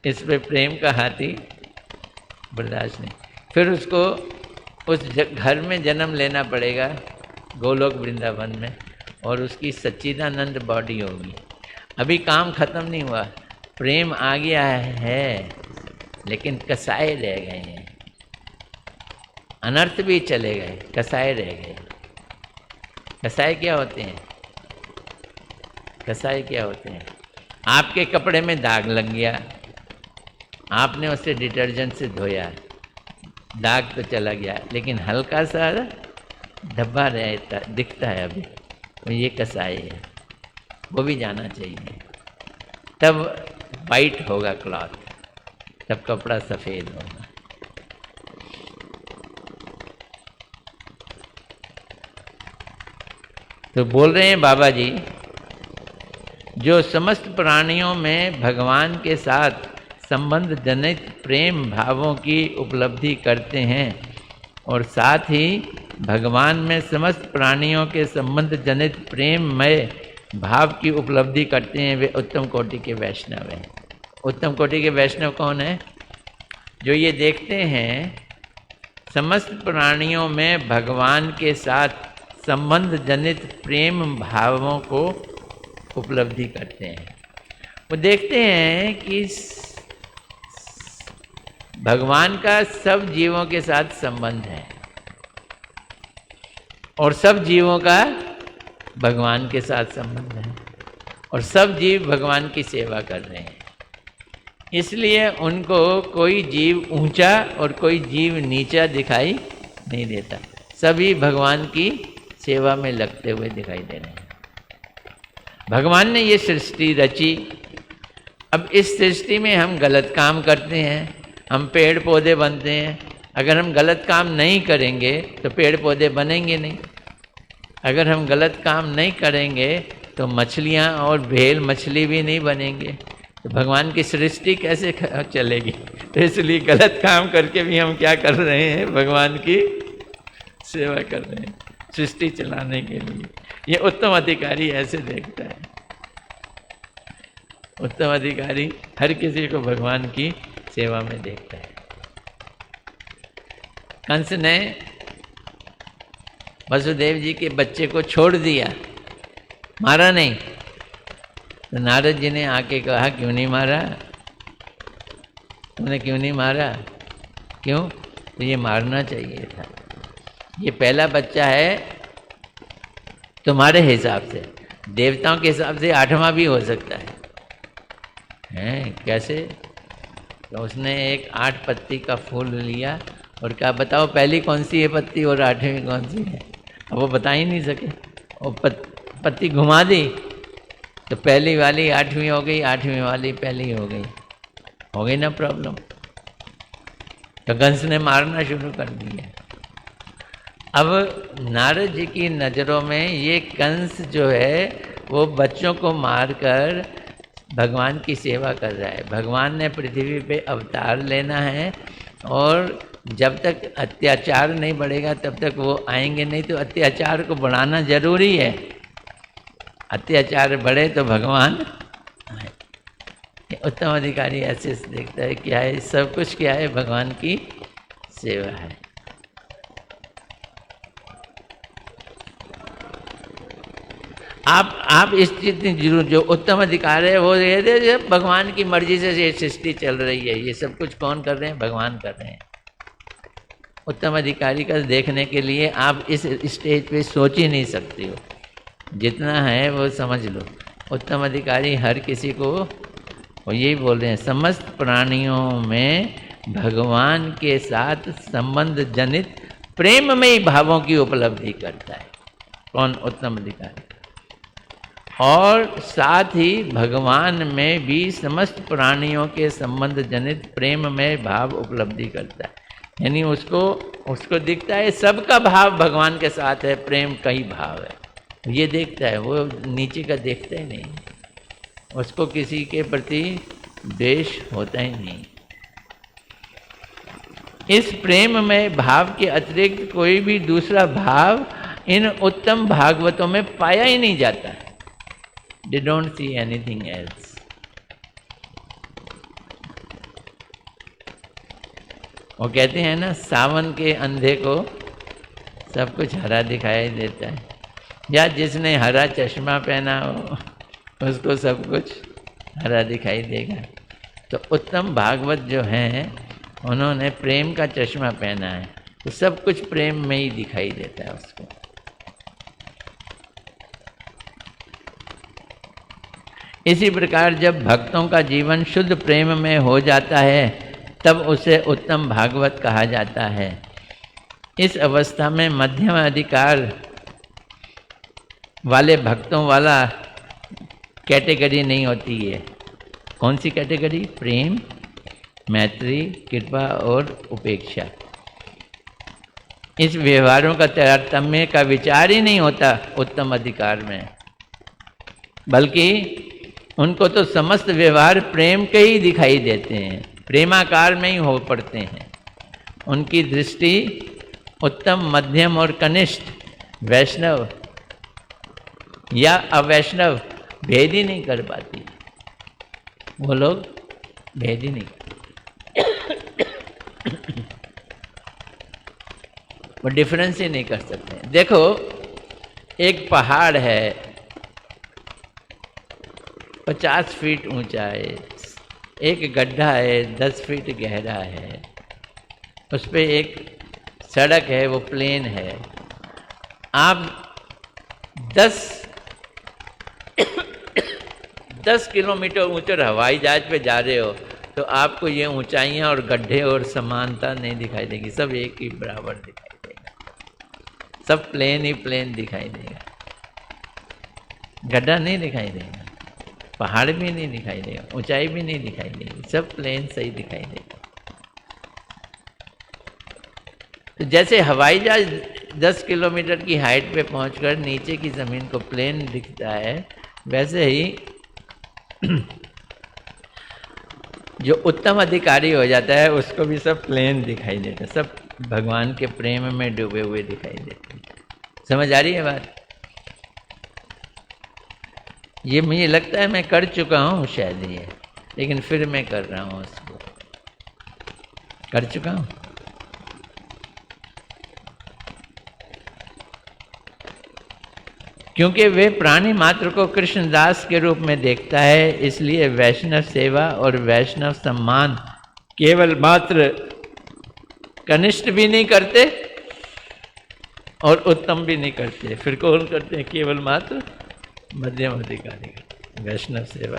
इस पे प्रेम का हाथी बर्दाश्त नहीं। फिर उसको उस घर में जन्म लेना पड़ेगा, गोलोक वृंदावन में, और उसकी सच्चिदानंद बॉडी होगी। अभी काम खत्म नहीं हुआ, प्रेम आ गया है लेकिन कसाए रह गए हैं। अनर्थ भी चले गए, कसाय रह गए। कसाय क्या होते हैं? कसाय क्या होते हैं? आपके कपड़े में दाग लग गया, आपने उसे डिटर्जेंट से धोया, दाग तो चला गया, लेकिन हल्का सा धब्बा रहता दिखता है अभी, तो ये कसाई है, वो भी जाना चाहिए। तब वाइट होगा क्लॉथ, तब कपड़ा सफ़ेद होगा। तो बोल रहे हैं बाबा जी, जो समस्त प्राणियों में भगवान के साथ संबंध जनित प्रेम भावों की उपलब्धि करते हैं और साथ ही भगवान में समस्त प्राणियों के संबंध जनित प्रेममय भाव की उपलब्धि करते हैं, वे उत्तम कोटि के वैष्णव हैं। उत्तम कोटि के वैष्णव कौन है? जो ये देखते हैं समस्त प्राणियों में भगवान के साथ संबंध जनित प्रेम भावों को उपलब्धि करते हैं। वो देखते हैं कि भगवान का सब जीवों के साथ संबंध है और सब जीवों का भगवान के साथ संबंध है और सब जीव भगवान की सेवा कर रहे हैं। इसलिए उनको कोई जीव ऊंचा और कोई जीव नीचा दिखाई नहीं देता, सभी भगवान की सेवा में लगते हुए दिखाई दे रहे हैं। भगवान ने ये सृष्टि रची, अब इस सृष्टि में हम गलत काम करते हैं, हम पेड़ पौधे बनते हैं। अगर हम गलत काम नहीं करेंगे तो पेड़ पौधे बनेंगे नहीं। अगर हम गलत काम नहीं करेंगे तो मछलियाँ और भेल मछली भी नहीं बनेंगे, तो भगवान की सृष्टि कैसे चलेगी? तो इसलिए गलत काम करके भी हम क्या कर रहे हैं? भगवान की सेवा कर रहे हैं, सृष्टि चलाने के लिए। ये उत्तम अधिकारी ऐसे देखता है। उत्तम अधिकारी हर किसी को भगवान की सेवा में देखता है। कंस ने वसुदेव जी के बच्चे को छोड़ दिया, मारा नहीं। तो नारद जी ने आके कहा, क्यों नहीं मारा? तुमने क्यों नहीं मारा? क्यों? तो ये मारना चाहिए था। ये पहला बच्चा है तुम्हारे हिसाब से, देवताओं के हिसाब से 8वां भी हो सकता है। हैं कैसे? तो उसने एक 8 पत्ती का फूल लिया और कहा, बताओ पहली कौन सी है पत्ती और 8वीं कौन सी है? अब वो बता ही नहीं सके। और पत्ती घुमा दी तो पहली वाली 8वीं हो गई, 8वीं वाली पहली हो गई ना प्रॉब्लम। तो कंस ने मारना शुरू कर दिया। अब नारद जी की नज़रों में ये कंस जो है वो बच्चों को मारकर भगवान की सेवा कर रहा है। भगवान ने पृथ्वी पे अवतार लेना है और जब तक अत्याचार नहीं बढ़ेगा तब तक वो आएंगे नहीं, तो अत्याचार को बढ़ाना जरूरी है। अत्याचार बढ़े तो भगवान आए। उत्तम अधिकारी ऐसे देखता है, क्या है सब कुछ, क्या है? भगवान की सेवा है। आप इस चीज जरूर, जो उत्तम अधिकार है वो ये भगवान की मर्जी से ये सृष्टि चल रही है, ये सब कुछ कौन कर रहे हैं? भगवान कर रहे हैं। उत्तम अधिकारी का देखने के लिए आप इस स्टेज पे सोच ही नहीं सकते हो, जितना है वो समझ लो। उत्तम अधिकारी हर किसी को, वो यही बोल रहे हैं, समस्त प्राणियों में भगवान के साथ संबंध जनित प्रेममयी भावों की उपलब्धि करता है। कौन? उत्तम अधिकारी। और साथ ही भगवान में भी समस्त प्राणियों के संबंध जनित प्रेम में भाव उपलब्धि करता है। यानी उसको दिखता है सबका भाव भगवान के साथ है, प्रेम कई भाव है, ये देखता है। वो नीचे का देखता ही नहीं, उसको किसी के प्रति द्वेष होता ही नहीं। इस प्रेम में भाव के अतिरिक्त कोई भी दूसरा भाव इन उत्तम भागवतों में पाया ही नहीं जाता। They don't see anything else. वो कहते हैं ना, सावन के अंधे को सब कुछ हरा दिखाई देता है, या जिसने हरा चश्मा पहना हो उसको सब कुछ हरा दिखाई देगा। तो उत्तम भागवत जो हैं उन्होंने प्रेम का चश्मा पहना है तो सब कुछ प्रेम में ही दिखाई देता है उसको। इसी प्रकार जब भक्तों का जीवन शुद्ध प्रेम में हो जाता है तब उसे उत्तम भागवत कहा जाता है। इस अवस्था में मध्यम अधिकार वाले भक्तों वाला कैटेगरी नहीं होती है। कौन सी कैटेगरी? प्रेम, मैत्री, कृपा और उपेक्षा। इस व्यवहारों का तारतम्य का विचार ही नहीं होता उत्तम अधिकार में, बल्कि उनको तो समस्त व्यवहार प्रेम के ही दिखाई देते हैं, प्रेमाकार में ही हो पड़ते हैं। उनकी दृष्टि उत्तम, मध्यम और कनिष्ठ, वैष्णव या अवैष्णव भेद ही नहीं कर पाती। वो लोग भेद ही नहीं, वो डिफरेंस ही नहीं कर सकते। देखो, एक पहाड़ है 50 फीट ऊंचा है, एक गड्ढा है 10 फीट गहरा है, उस पर एक सड़क है, वो प्लेन है। आप 10 किलोमीटर ऊंचे हवाई जहाज पे जा रहे हो तो आपको ये ऊंचाइयां और गड्ढे और समानता नहीं दिखाई देगी, सब एक ही बराबर दिखाई देगा, सब प्लेन ही प्लेन दिखाई देगा, गड्ढा नहीं दिखाई देगा, पहाड़ भी नहीं दिखाई देगा, ऊंचाई भी नहीं दिखाई देगी, सब प्लेन सही दिखाई देगा। तो जैसे हवाई जहाज 10 किलोमीटर की हाइट पे पहुंचकर नीचे की ज़मीन को प्लेन दिखता है, वैसे ही जो उत्तम अधिकारी हो जाता है उसको भी सब प्लेन दिखाई देता है, सब भगवान के प्रेम में डूबे हुए दिखाई देते हैं। समझ आ रही है बात? ये मुझे लगता है मैं कर चुका हूँ शायद ये, लेकिन फिर मैं कर रहा हूँ, उसको कर चुका हूँ। क्योंकि वे प्राणी मात्र को कृष्णदास के रूप में देखता है, इसलिए वैष्णव सेवा और वैष्णव सम्मान केवल मात्र कनिष्ठ भी नहीं करते और उत्तम भी नहीं करते। फिर कौन करते हैं? केवल मात्र मध्यम अधिकारी, वैष्णव सेवा।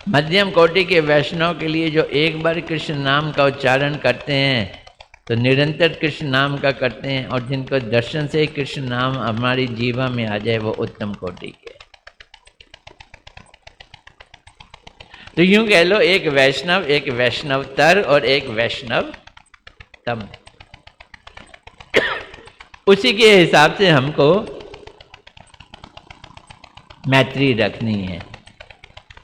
मध्यम कोटि के वैष्णव के लिए जो एक बार कृष्ण नाम का उच्चारण करते हैं तो निरंतर कृष्ण नाम का करते हैं, और जिनको दर्शन से कृष्ण नाम हमारी जीवा में आ जाए वो उत्तम कोटि के। तो यूं कह लो, एक वैष्णव, एक वैष्णवतर और एक वैष्णवतम। उसी के हिसाब से हमको मैत्री रखनी है।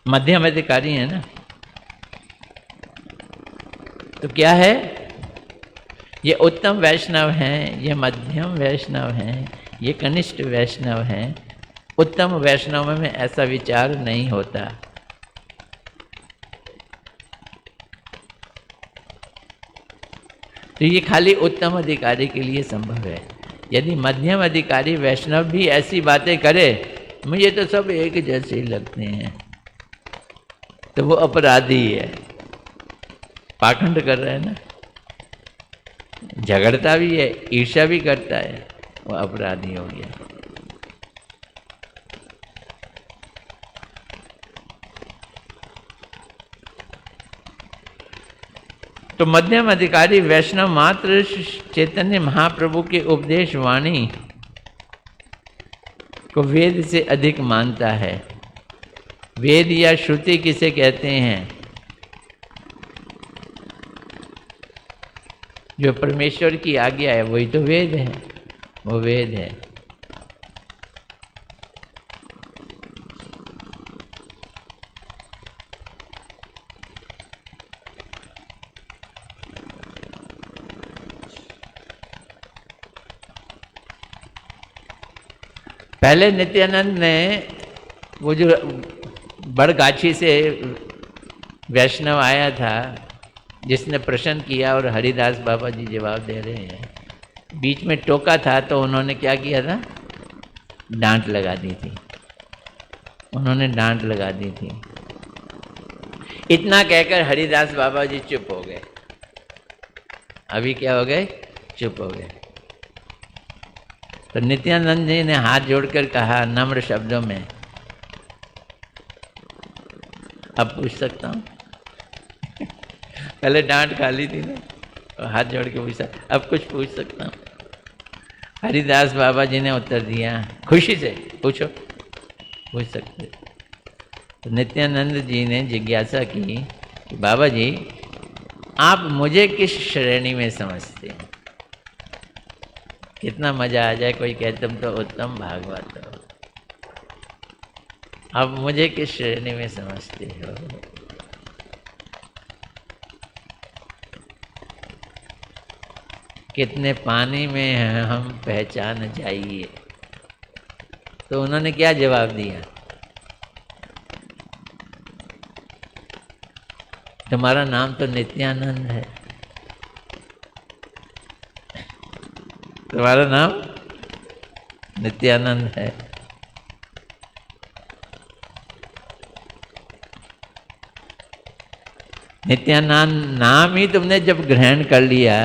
मध्यम अधिकारी है ना, तो क्या है? ये उत्तम वैष्णव हैं, ये मध्यम वैष्णव हैं, ये कनिष्ठ वैष्णव हैं। उत्तम वैष्णव में ऐसा विचार नहीं होता। तो ये खाली उत्तम अधिकारी के लिए संभव है। यदि मध्यम अधिकारी वैष्णव भी ऐसी बातें करे, मुझे तो सब एक जैसे ही लगते हैं, तो वो अपराधी है, पाखंड कर रहा है ना, झगड़ता भी है, ईर्ष्या भी करता है, वो अपराधी हो गया। तो मध्यम अधिकारी वैष्णव मात्र चैतन्य महाप्रभु के उपदेश वाणी को वेद से अधिक मानता है। वेद या श्रुति किसे कहते हैं? जो परमेश्वर की आज्ञा है वही तो वेद है, वो वेद है। पहले नित्यानंद ने वो जो बड़गाछी से वैष्णव आया था जिसने प्रश्न किया और हरिदास बाबा जी जवाब दे रहे हैं, बीच में टोका था तो उन्होंने क्या किया था? डांट लगा दी थी। उन्होंने डांट लगा दी थी। इतना कहकर हरिदास बाबा जी चुप हो गए। अभी क्या हो गए? चुप हो गए। तो नित्यानंद जी ने हाथ जोड़कर कहा नम्र शब्दों में, अब पूछ सकता हूँ? पहले डांट खा ली थी ना, तो हाथ जोड़ के पूछा, अब कुछ पूछ सकता हूँ? हरिदास बाबा जी ने उत्तर दिया, खुशी से पूछो, पूछ सकते। तो नित्यानंद जी ने जिज्ञासा की कि बाबा जी आप मुझे किस श्रेणी में समझते हैं? कितना मजा आ जाए कोई कहे तुम तो उत्तम भागवत हो। आप मुझे किस श्रेणी में समझते हो? कितने पानी में हैं हम पहचान जाइए। तो उन्होंने क्या जवाब दिया? तुम्हारा नाम तो नित्यानंद है। तुम्हारा नाम नित्यानंद है। नित्यानंद नाम ही तुमने जब ग्रहण कर लिया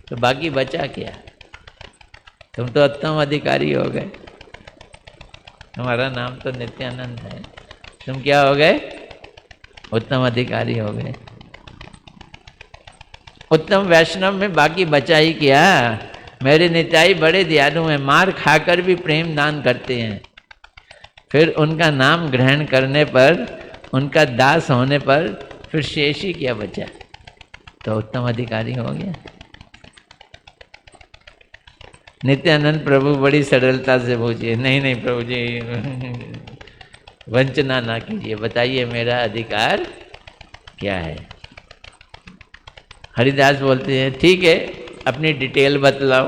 तो बाकी बचा क्या? तुम तो उत्तम अधिकारी हो गए। तुम्हारा नाम तो नित्यानंद है, तुम क्या हो गए? उत्तम अधिकारी हो गए। उत्तम वैष्णव में बाकी बचा ही क्या? मेरे निताई बड़े दयालु हैं, मार खाकर भी प्रेम दान करते हैं। फिर उनका नाम ग्रहण करने पर, उनका दास होने पर फिर शेष ही क्या बचा? तो उत्तम अधिकारी हो गया। नित्यानंद प्रभु बड़ी सरलता से पूछिए, नहीं नहीं प्रभु जी वंचना ना कीजिए, बताइए मेरा अधिकार क्या है? हरिदास बोलते हैं ठीक है, अपनी डिटेल बतलाओ,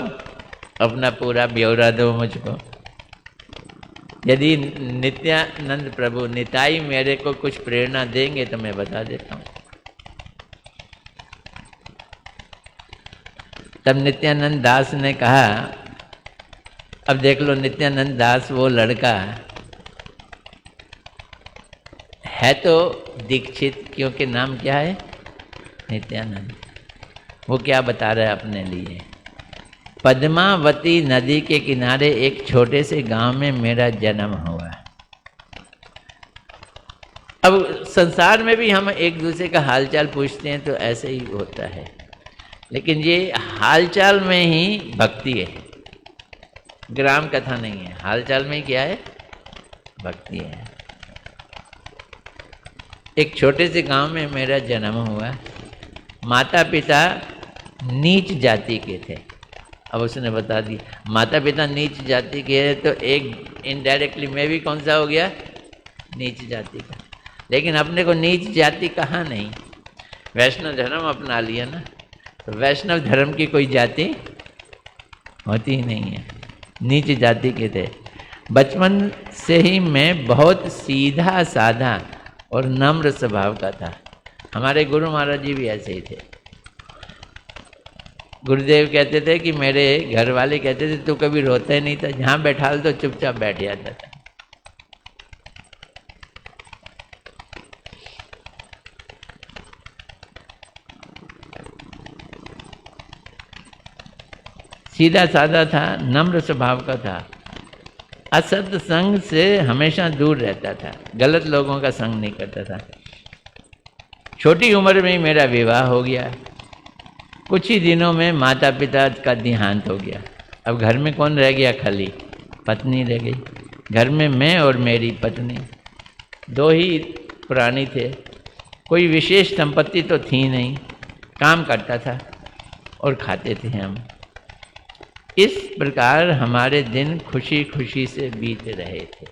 अपना पूरा ब्यौरा दो मुझको। यदि नित्यानंद प्रभु निताई मेरे को कुछ प्रेरणा देंगे तो मैं बता देता हूँ। तब नित्यानंद दास ने कहा, अब देख लो नित्यानंद दास वो लड़का है तो दीक्षित, क्योंकि नाम क्या है? नित्यानंद। वो क्या बता रहा है अपने लिए? पद्मावती नदी के किनारे एक छोटे से गांव में मेरा जन्म हुआ। अब संसार में भी हम एक दूसरे का हालचाल पूछते हैं तो ऐसे ही होता है, लेकिन ये हालचाल में ही भक्ति है, ग्राम कथा नहीं है। हालचाल में क्या है? भक्ति है। एक छोटे से गांव में मेरा जन्म हुआ। माता पिता नीच जाति के थे। अब उसने बता दी माता पिता नीच जाति के हैं, तो एक इनडायरेक्टली मैं भी कौन सा हो गया? नीच जाति का। लेकिन अपने को नीच जाति कहा नहीं, वैष्णव धर्म अपना लिया ना, तो वैष्णव धर्म की कोई जाति होती ही नहीं है। नीच जाति के थे। बचपन से ही मैं बहुत सीधा साधा और नम्र स्वभाव का था। हमारे गुरु महाराज जी भी ऐसे ही थे। गुरुदेव कहते थे कि मेरे घर वाले कहते थे तू कभी रोता ही नहीं था, जहाँ बैठा तो चुपचाप बैठ जाता था। सीधा साधा था, नम्र स्वभाव का था। असत संग से हमेशा दूर रहता था, गलत लोगों का संग नहीं करता था। छोटी उम्र में ही मेरा विवाह हो गया। कुछ ही दिनों में माता पिता का देहांत हो गया। अब घर में कौन रह गया? खाली पत्नी रह गई। घर में मैं और मेरी पत्नी, दो ही प्राणी थे। कोई विशेष संपत्ति तो थी नहीं, काम करता था और खाते थे हम। इस प्रकार हमारे दिन खुशी खुशी से बीत रहे थे।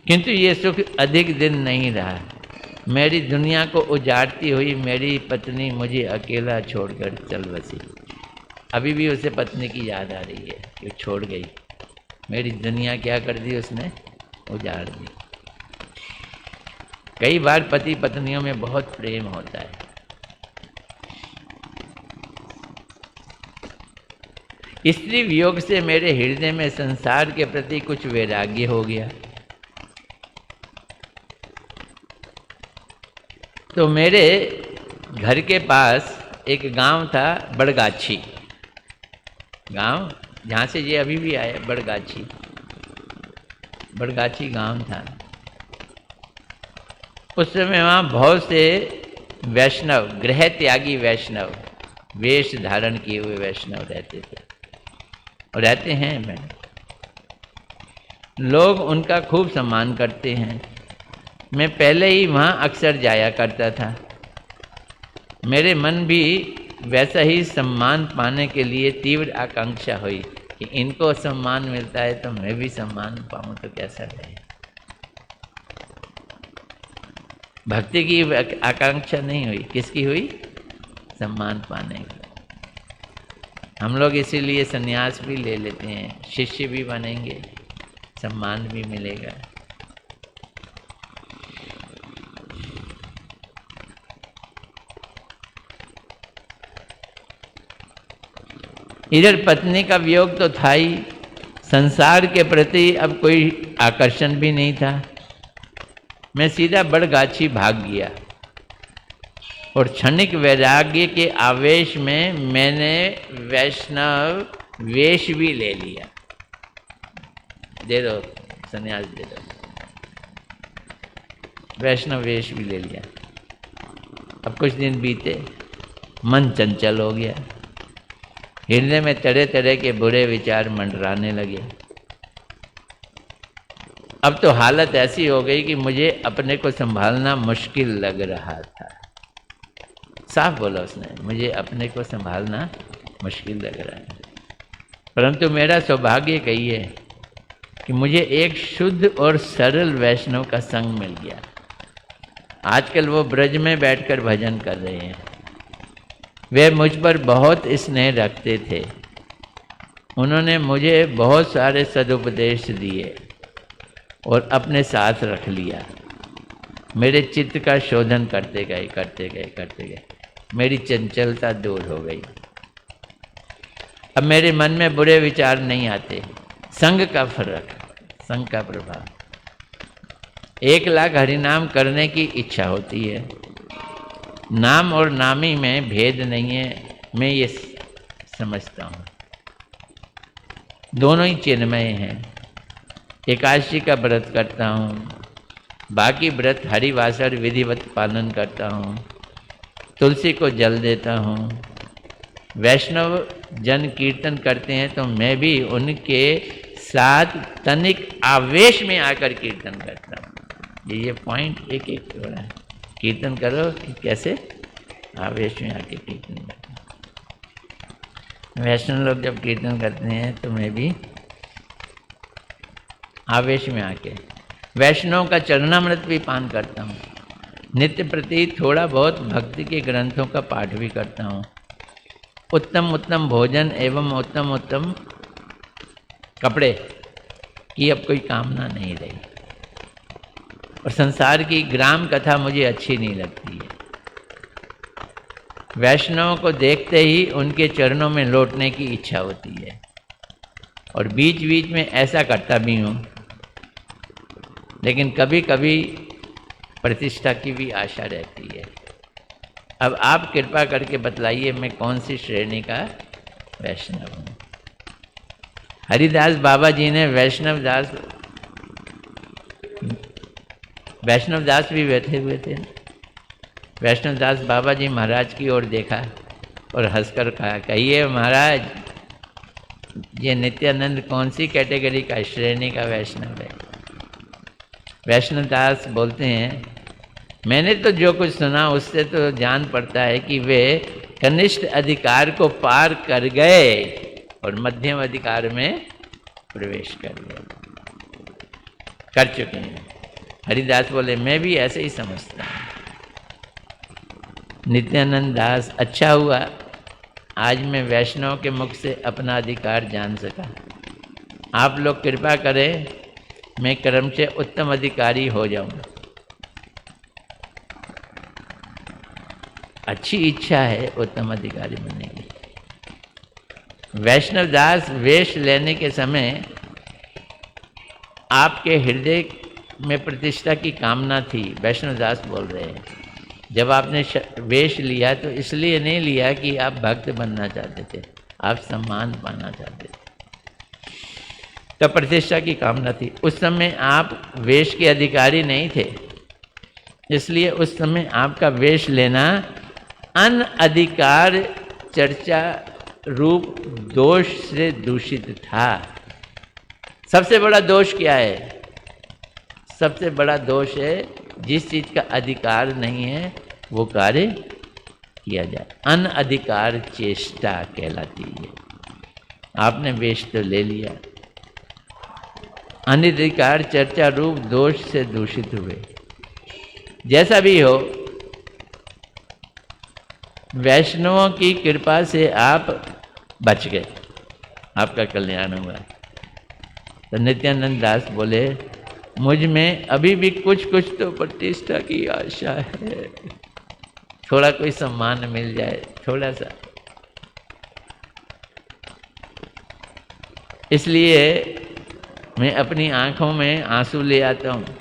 किंतु ये सुख अधिक दिन नहीं रहा। मेरी दुनिया को उजाड़ती हुई मेरी पत्नी मुझे अकेला छोड़कर चल बसी। अभी भी उसे पत्नी की याद आ रही है कि छोड़ गई। मेरी दुनिया क्या कर दी उसने? उजाड़ दी। कई बार पति पत्नियों में बहुत प्रेम होता है। स्त्री वियोग से मेरे हृदय में संसार के प्रति कुछ वैराग्य हो गया। तो मेरे घर के पास एक गांव था, बड़गाछी गांव, जहाँ से ये अभी भी आया, बड़गाछी गांव था। उस समय वहाँ बहुत से वैष्णव, गृह त्यागी वैष्णव, वेश धारण किए हुए वैष्णव रहते थे और रहते हैं। मैं लोग उनका खूब सम्मान करते हैं। मैं पहले ही वहाँ अक्सर जाया करता था। मेरे मन भी वैसा ही सम्मान पाने के लिए तीव्र आकांक्षा हुई कि इनको सम्मान मिलता है तो मैं भी सम्मान पाऊँ तो कैसा रहे। भक्ति की आकांक्षा नहीं हुई, किसकी हुई? सम्मान पाने की। हम लोग इसीलिए संन्यास भी ले लेते हैं, शिष्य भी बनेंगे, सम्मान भी मिलेगा। इधर पत्नी का वियोग तो था ही, संसार के प्रति अब कोई आकर्षण भी नहीं था। मैं सीधा बड़गाछी भाग गया और क्षणिक वैराग्य के आवेश में मैंने वैष्णव वेश भी ले लिया। दे दो संन्यास, दे दो, वैष्णव वेश भी ले लिया। अब कुछ दिन बीते, मन चंचल हो गया, हृदय में तरह तरह के बुरे विचार मंडराने लगे। अब तो हालत ऐसी हो गई कि मुझे अपने को संभालना मुश्किल लग रहा था। साफ बोला उसने, मुझे अपने को संभालना मुश्किल लग रहा है। परंतु मेरा सौभाग्य कहिए कि मुझे एक शुद्ध और सरल वैष्णव का संग मिल गया। आजकल वो ब्रज में बैठकर भजन कर रहे हैं। वे मुझ पर बहुत स्नेह रखते थे। उन्होंने मुझे बहुत सारे सदुपदेश दिए और अपने साथ रख लिया। मेरे चित्त का शोधन करते गए। मेरी चंचलता दूर हो गई। अब मेरे मन में बुरे विचार नहीं आते। संग का फर्क, संग का प्रभाव। 1 लाख हरिनाम करने की इच्छा होती है। नाम और नामी में भेद नहीं है, मैं ये समझता हूँ। दोनों ही चिन्मय हैं। एकादशी का व्रत करता हूँ, बाकी व्रत हरिवासर विधिवत पालन करता हूँ, तुलसी को जल देता हूँ। वैष्णव जन कीर्तन करते हैं तो मैं भी उनके साथ तनिक आवेश में आकर कीर्तन करता हूँ। ये पॉइंट एक एक थोड़ा है। कीर्तन करो कि कैसे आवेश में आके कीर्तन करते। वैष्णव लोग जब कीर्तन करते हैं तो मैं भी आवेश में आके वैष्णव का चरणामृत भी पान करता हूँ। नित्य प्रति थोड़ा बहुत भक्ति के ग्रंथों का पाठ भी करता हूँ। उत्तम उत्तम भोजन एवं उत्तम उत्तम कपड़े की अब कोई कामना नहीं रही। और संसार की ग्राम कथा मुझे अच्छी नहीं लगती है। वैष्णवों को देखते ही उनके चरणों में लौटने की इच्छा होती है और बीच बीच में ऐसा करता भी हूँ, लेकिन कभी कभी प्रतिष्ठा की भी आशा रहती है। अब आप कृपा करके बतलाइए मैं कौन सी श्रेणी का वैष्णव हूँ। हरिदास बाबा जी ने वैष्णव दास भी बैठे हुए थे। वैष्णव दास बाबा जी महाराज की ओर देखा और हंसकर कहा, कहिए महाराज, ये नित्यानंद कौन सी कैटेगरी का, श्रेणी का वैष्णव है? वैष्णव दास बोलते हैं, मैंने तो जो कुछ सुना उससे तो जान पड़ता है कि वे कनिष्ठ अधिकार को पार कर गए और मध्यम अधिकार में प्रवेश कर चुके हैं। हरिदास बोले, मैं भी ऐसे ही समझता हूँ। नित्यानंद दास, अच्छा हुआ आज मैं वैष्णव के मुख से अपना अधिकार जान सका। आप लोग कृपा करें मैं कर्म से उत्तम अधिकारी हो जाऊं। अच्छी इच्छा है उत्तम अधिकारी बनने की। वैष्णव दास वेश लेने के समय आपके हृदय में प्रतिष्ठा की कामना थी। वैष्णव दास बोल रहे हैं, जब आपने वेश लिया तो इसलिए नहीं लिया कि आप भक्त बनना चाहते थे, आप सम्मान पाना चाहते थे, तो प्रतिष्ठा की कामना थी। उस समय आप वेश के अधिकारी नहीं थे, इसलिए उस समय आपका वेश लेना अनधिकार चर्चा रूप दोष से दूषित था। सबसे बड़ा दोष क्या है? सबसे बड़ा दोष है जिस चीज़ का अधिकार नहीं है वो कार्य किया जाए। अनधिकार चेष्टा कहलाती है। आपने वेश तो ले लिया, अनधिकार चर्चा रूप दोष से दूषित हुए। जैसा भी हो, वैष्णवों की कृपा से आप बच गए, आपका कल्याण हुआ। तो नित्यानंद दास बोले, मुझ में अभी भी कुछ कुछ तो प्रतिष्ठा की आशा है, थोड़ा कोई सम्मान मिल जाए, थोड़ा सा। इसलिए मैं अपनी आंखों में आंसू ले आता हूँ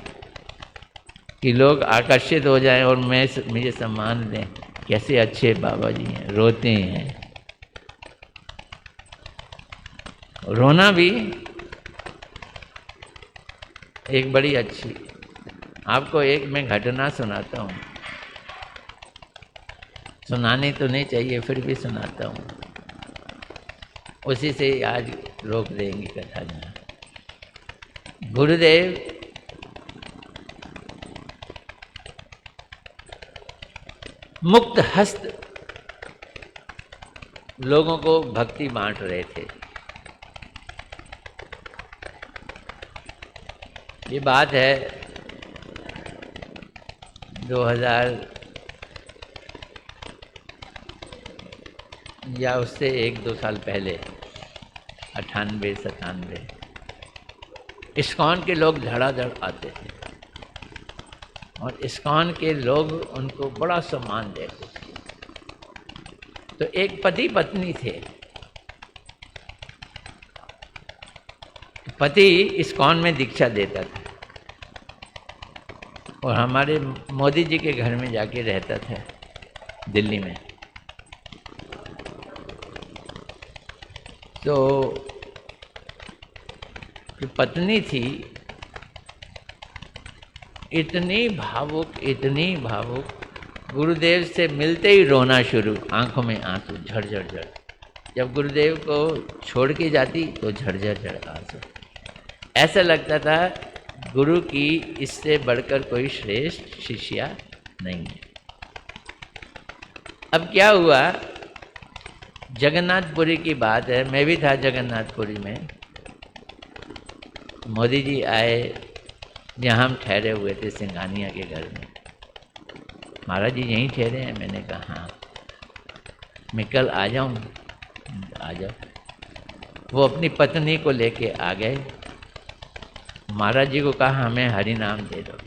कि लोग आकर्षित हो जाएं और मुझे सम्मान दें। कैसे अच्छे बाबा जी हैं, रोते हैं। रोना भी एक बड़ी अच्छी, आपको एक मैं घटना सुनाता हूँ। सुनानी तो नहीं चाहिए, फिर भी सुनाता हूँ, उसी से आज रोक देंगे कथा जहाँ। गुरुदेव मुक्त हस्त लोगों को भक्ति बांट रहे थे। ये बात है 2000 या उससे 1-2 साल पहले, 98-97। इस्कॉन के लोग धड़ाधड़ आते थे और इस्कॉन के लोग उनको बड़ा सम्मान देते थे। तो एक पति पत्नी थे। पति इस्कॉन में दीक्षा देता था और हमारे मोदी जी के घर में जाके रहता था दिल्ली में। तो जो पत्नी थी इतनी भावुक, इतनी भावुक, गुरुदेव से मिलते ही रोना शुरू, आंखों में आंसू झरझर झर। जब गुरुदेव को छोड़ के जाती तो झरझर झर आंसू। ऐसा लगता था गुरु की इससे बढ़कर कोई श्रेष्ठ शिष्या नहीं है। अब क्या हुआ, जगन्नाथपुरी की बात है, मैं भी था जगन्नाथपुरी में। मोदी जी आए, जहाँ हम ठहरे हुए थे सिंघानिया के घर में। महाराज जी यहीं ठहरे हैं? मैंने कहा हाँ। मैं कल आ जाऊँ? आ जाओ। वो अपनी पत्नी को लेके आ गए। महाराज जी को कहा हमें हरि नाम दे दो।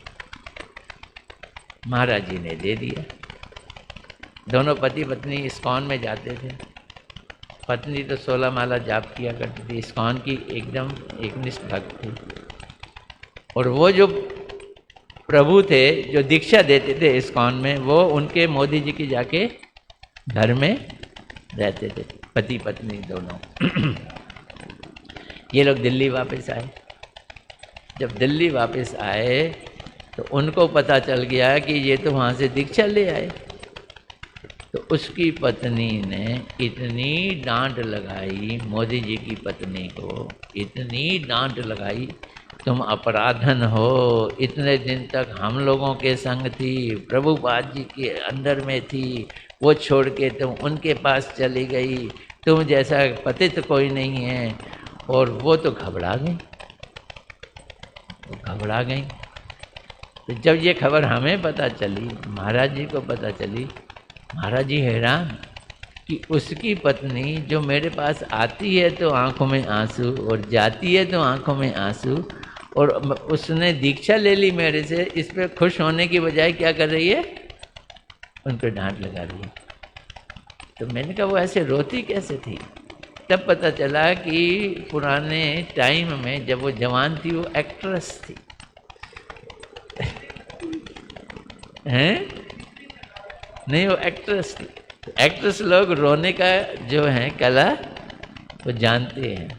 महाराज जी ने दे दिया। दोनों पति पत्नी इस्कॉन में जाते थे। पत्नी तो 16 माला जाप किया करती थी, इस्कॉन की एकदम एकनिष्ठ भक्त थी। और वो जो प्रभु थे जो दीक्षा देते थे इस्कॉन में, वो उनके मोदी जी की जाके घर में रहते थे, पति पत्नी दोनों। ये लोग दिल्ली वापस आए। जब दिल्ली वापस आए तो उनको पता चल गया कि ये तो वहाँ से दीक्षा ले आए। तो उसकी पत्नी ने इतनी डांट लगाई, मोदी जी की पत्नी को इतनी डांट लगाई, तुम अपराधन हो, इतने दिन तक हम लोगों के संग थी, प्रभुपाद जी के अंदर में थी, वो छोड़ के तुम उनके पास चली गई, तुम जैसा पतित कोई नहीं है। और वो तो घबरा गई, घबरा गई। तो जब ये खबर हमें पता चली, महाराज जी को पता चली, महाराज जी हैरान कि उसकी पत्नी जो मेरे पास आती है तो आंखों में आंसू और जाती है तो आंखों में आंसू, और उसने दीक्षा ले ली मेरे से, इस पे खुश होने की बजाय क्या कर रही है, उन पर डांट लगा रही है। तो मैंने कहा वो ऐसे रोती कैसे थी? तब पता चला कि पुराने टाइम में जब वो जवान थी वो एक्ट्रेस थी। हैं? नहीं, वो एक्ट्रेस थी। एक्ट्रेस लोग रोने का जो है कला वो जानते हैं,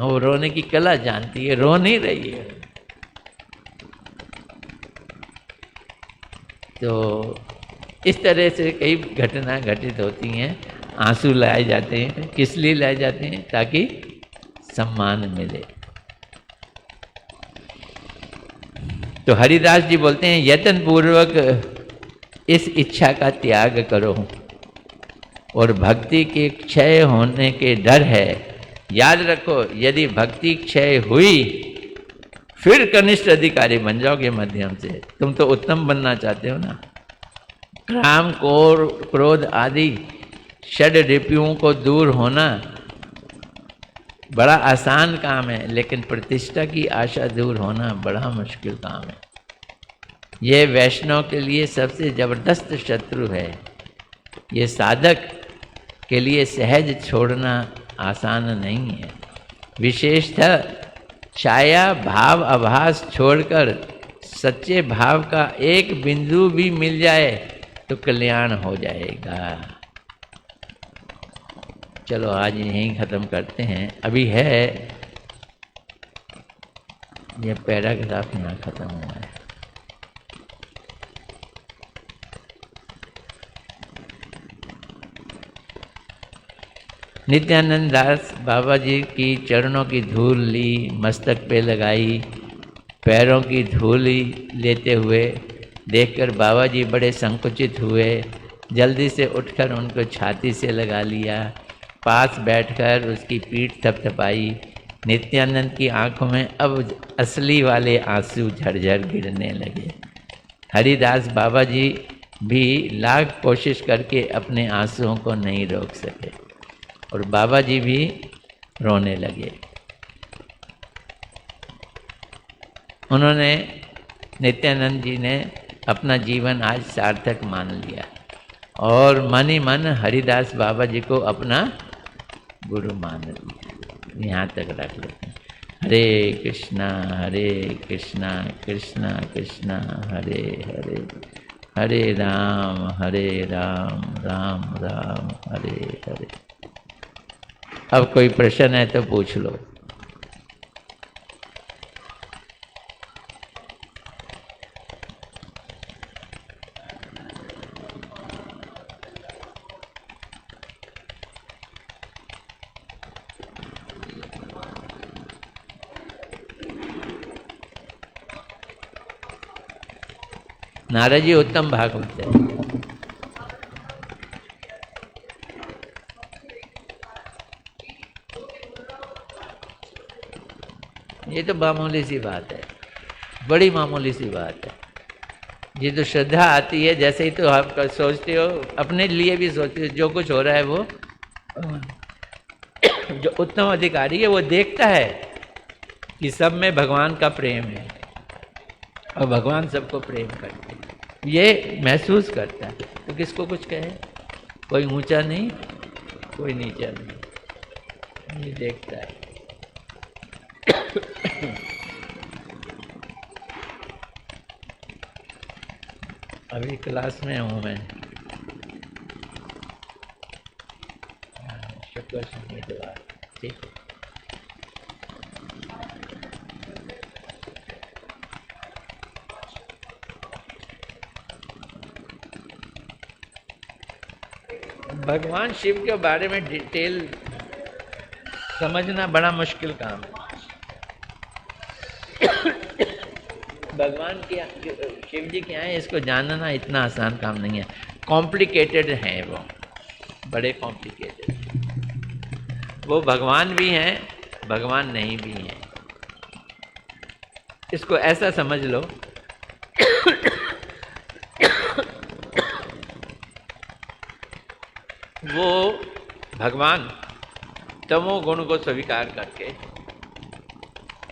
वो रोने की कला जानती है, रो नहीं रही है। तो इस तरह से कई घटना घटित होती हैं। आंसू लाए जाते हैं, किस लिए लाए जाते हैं? ताकि सम्मान मिले। तो हरिदास जी बोलते हैं, यत्न पूर्वक इस इच्छा का त्याग करो और भक्ति के क्षय होने के डर है। याद रखो, यदि भक्ति क्षय हुई फिर कनिष्ठ अधिकारी बन जाओगे मध्यम से। तुम तो उत्तम बनना चाहते हो ना। काम, क्रोध आदि षड रिपुओं को दूर होना बड़ा आसान काम है, लेकिन प्रतिष्ठा की आशा दूर होना बड़ा मुश्किल काम है। ये वैष्णव के लिए सबसे जबरदस्त शत्रु है। ये साधक के लिए सहज छोड़ना आसान नहीं है। विशेषतः छाया भाव आभास छोड़कर सच्चे भाव का एक बिंदु भी मिल जाए तो कल्याण हो जाएगा। चलो आज यहीं ख़त्म करते हैं। अभी है ये पैराग्राफ ना ख़त्म हुआ है। नित्यानंद दास बाबा जी की चरणों की धूल ली, मस्तक पे लगाई, पैरों की धूल लेते हुए देखकर बाबा जी बड़े संकुचित हुए। जल्दी से उठकर उनको छाती से लगा लिया, पास बैठकर उसकी पीठ थपथपाई। नित्यानंद की आंखों में अब असली वाले आंसू झरझर गिरने लगे। हरिदास बाबा जी भी लाख कोशिश करके अपने आंसुओं को नहीं रोक सके और बाबा जी भी रोने लगे। उन्होंने, नित्यानंद जी ने अपना जीवन आज सार्थक मान लिया और मन ही मन हरिदास बाबा जी को अपना गुरु मान लिया। यहाँ तक रख लेते हैं। हरे कृष्णा कृष्णा कृष्णा हरे हरे, हरे राम राम राम हरे हरे। अब कोई प्रश्न है तो पूछ लो। नारद जी उत्तम भागवत है। ये तो मामूली सी बात है, बड़ी मामूली सी बात है। ये तो श्रद्धा आती है, जैसे ही तो आप सोचते हो, अपने लिए भी सोचते हो, जो कुछ हो रहा है वो जो उत्तम अधिकारी है वो देखता है कि सब में भगवान का प्रेम है और भगवान सबको प्रेम करते हैं, ये महसूस करता है। तो किसको कुछ कहे? कोई ऊंचा नहीं, कोई नीचा नहीं, ये देखता है। अभी क्लास में हूँ मैं। शुक्र शनिवार, ठीक है। भगवान शिव के बारे में डिटेल समझना बड़ा मुश्किल काम है। भगवान के शिव जी क्या है, इसको जानना इतना आसान काम नहीं है। कॉम्प्लिकेटेड है वो, बड़े कॉम्प्लिकेटेड। वो भगवान भी हैं, भगवान नहीं भी हैं। इसको ऐसा समझ लो वो भगवान तमोगुण को स्वीकार करके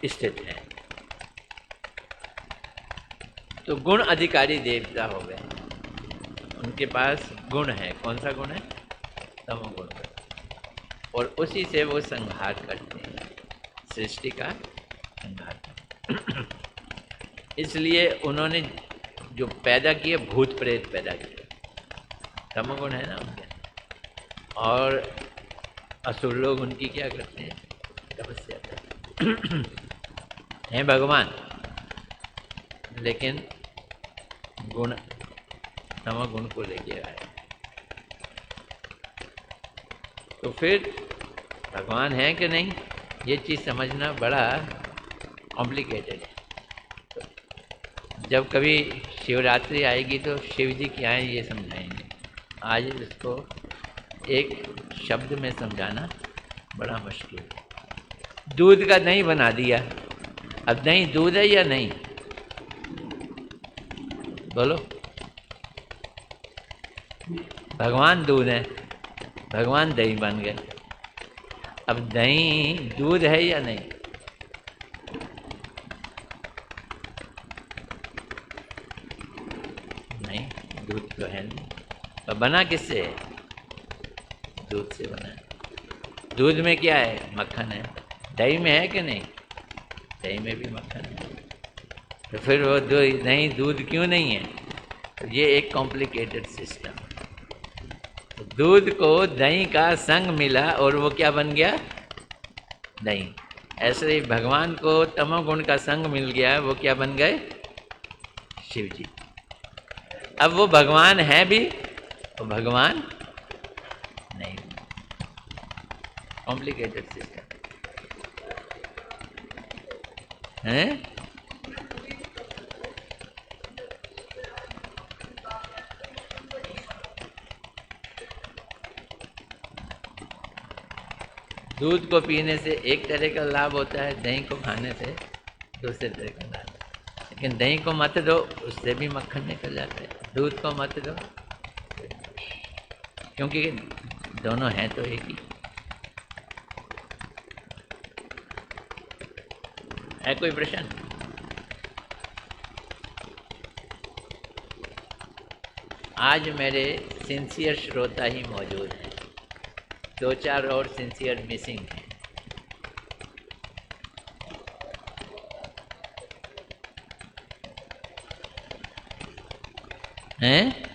स्थित है। तो गुण अधिकारी देवता हो गए, उनके पास गुण है। कौन सा गुण है? तमोगुण। और उसी से वो संहार करते हैं, सृष्टि का संहार करते हैं। इसलिए उन्होंने जो पैदा किए भूत प्रेत पैदा किए, तमोगुण है ना उनके, और असुर लोग उनकी क्या करते हैं, तपस्या करते हैं भगवान, लेकिन गुण तमोगुण को लेके आए। तो फिर भगवान है कि नहीं, ये चीज़ समझना बड़ा कॉम्प्लिकेटेड है। जब कभी शिवरात्रि आएगी तो शिव जी क्या है ये समझाएंगे। आज इसको एक शब्द में समझाना बड़ा मुश्किल है। दूध का दही बना दिया, अब दही दूध है या नहीं, बोलो। भगवान दूध है, भगवान दही बन गए, अब दही दूध है या नहीं? नहीं, दूध तो है नहीं। तो बना किससे है? दूध से बना है। दूध में क्या है? मक्खन है। दही में है कि नहीं? दही में भी मक्खन है। तो फिर वो दही दूध क्यों नहीं है? तो ये एक कॉम्प्लिकेटेड सिस्टम। तो दूध को दही का संग मिला और वो क्या बन गया? दही। ऐसे ही भगवान को तमोगुण का संग मिल गया, वो क्या बन गए? शिव जी। अब वो भगवान है भी, वो भगवान नहीं। कॉम्प्लिकेटेड सिस्टम है। दूध को पीने से एक तरह का लाभ होता है, दही को खाने से दूसरे तरह का लाभ। लेकिन दही को मत दो, उससे भी मक्खन निकल जाता है। दूध को मत दो, क्योंकि दोनों हैं तो एक ही। है कोई प्रश्न? आज मेरे सिंसियर श्रोता ही मौजूद हैं, 2-4 और सिंसियर मिसिंग हैं। हैं?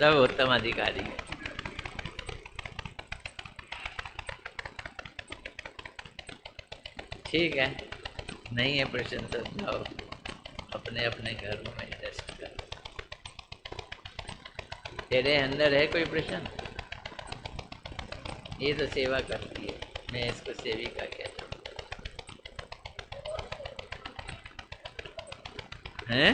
सब उत्तम अधिकारी हैं। ठीक है, नहीं है प्रश्न तो जाओ अपने अपने घरों में रेस्ट करो। तेरे अंदर है कोई प्रश्न? ये तो सेवा करती है, मैं इसको सेविका कहता हूँ। हैं?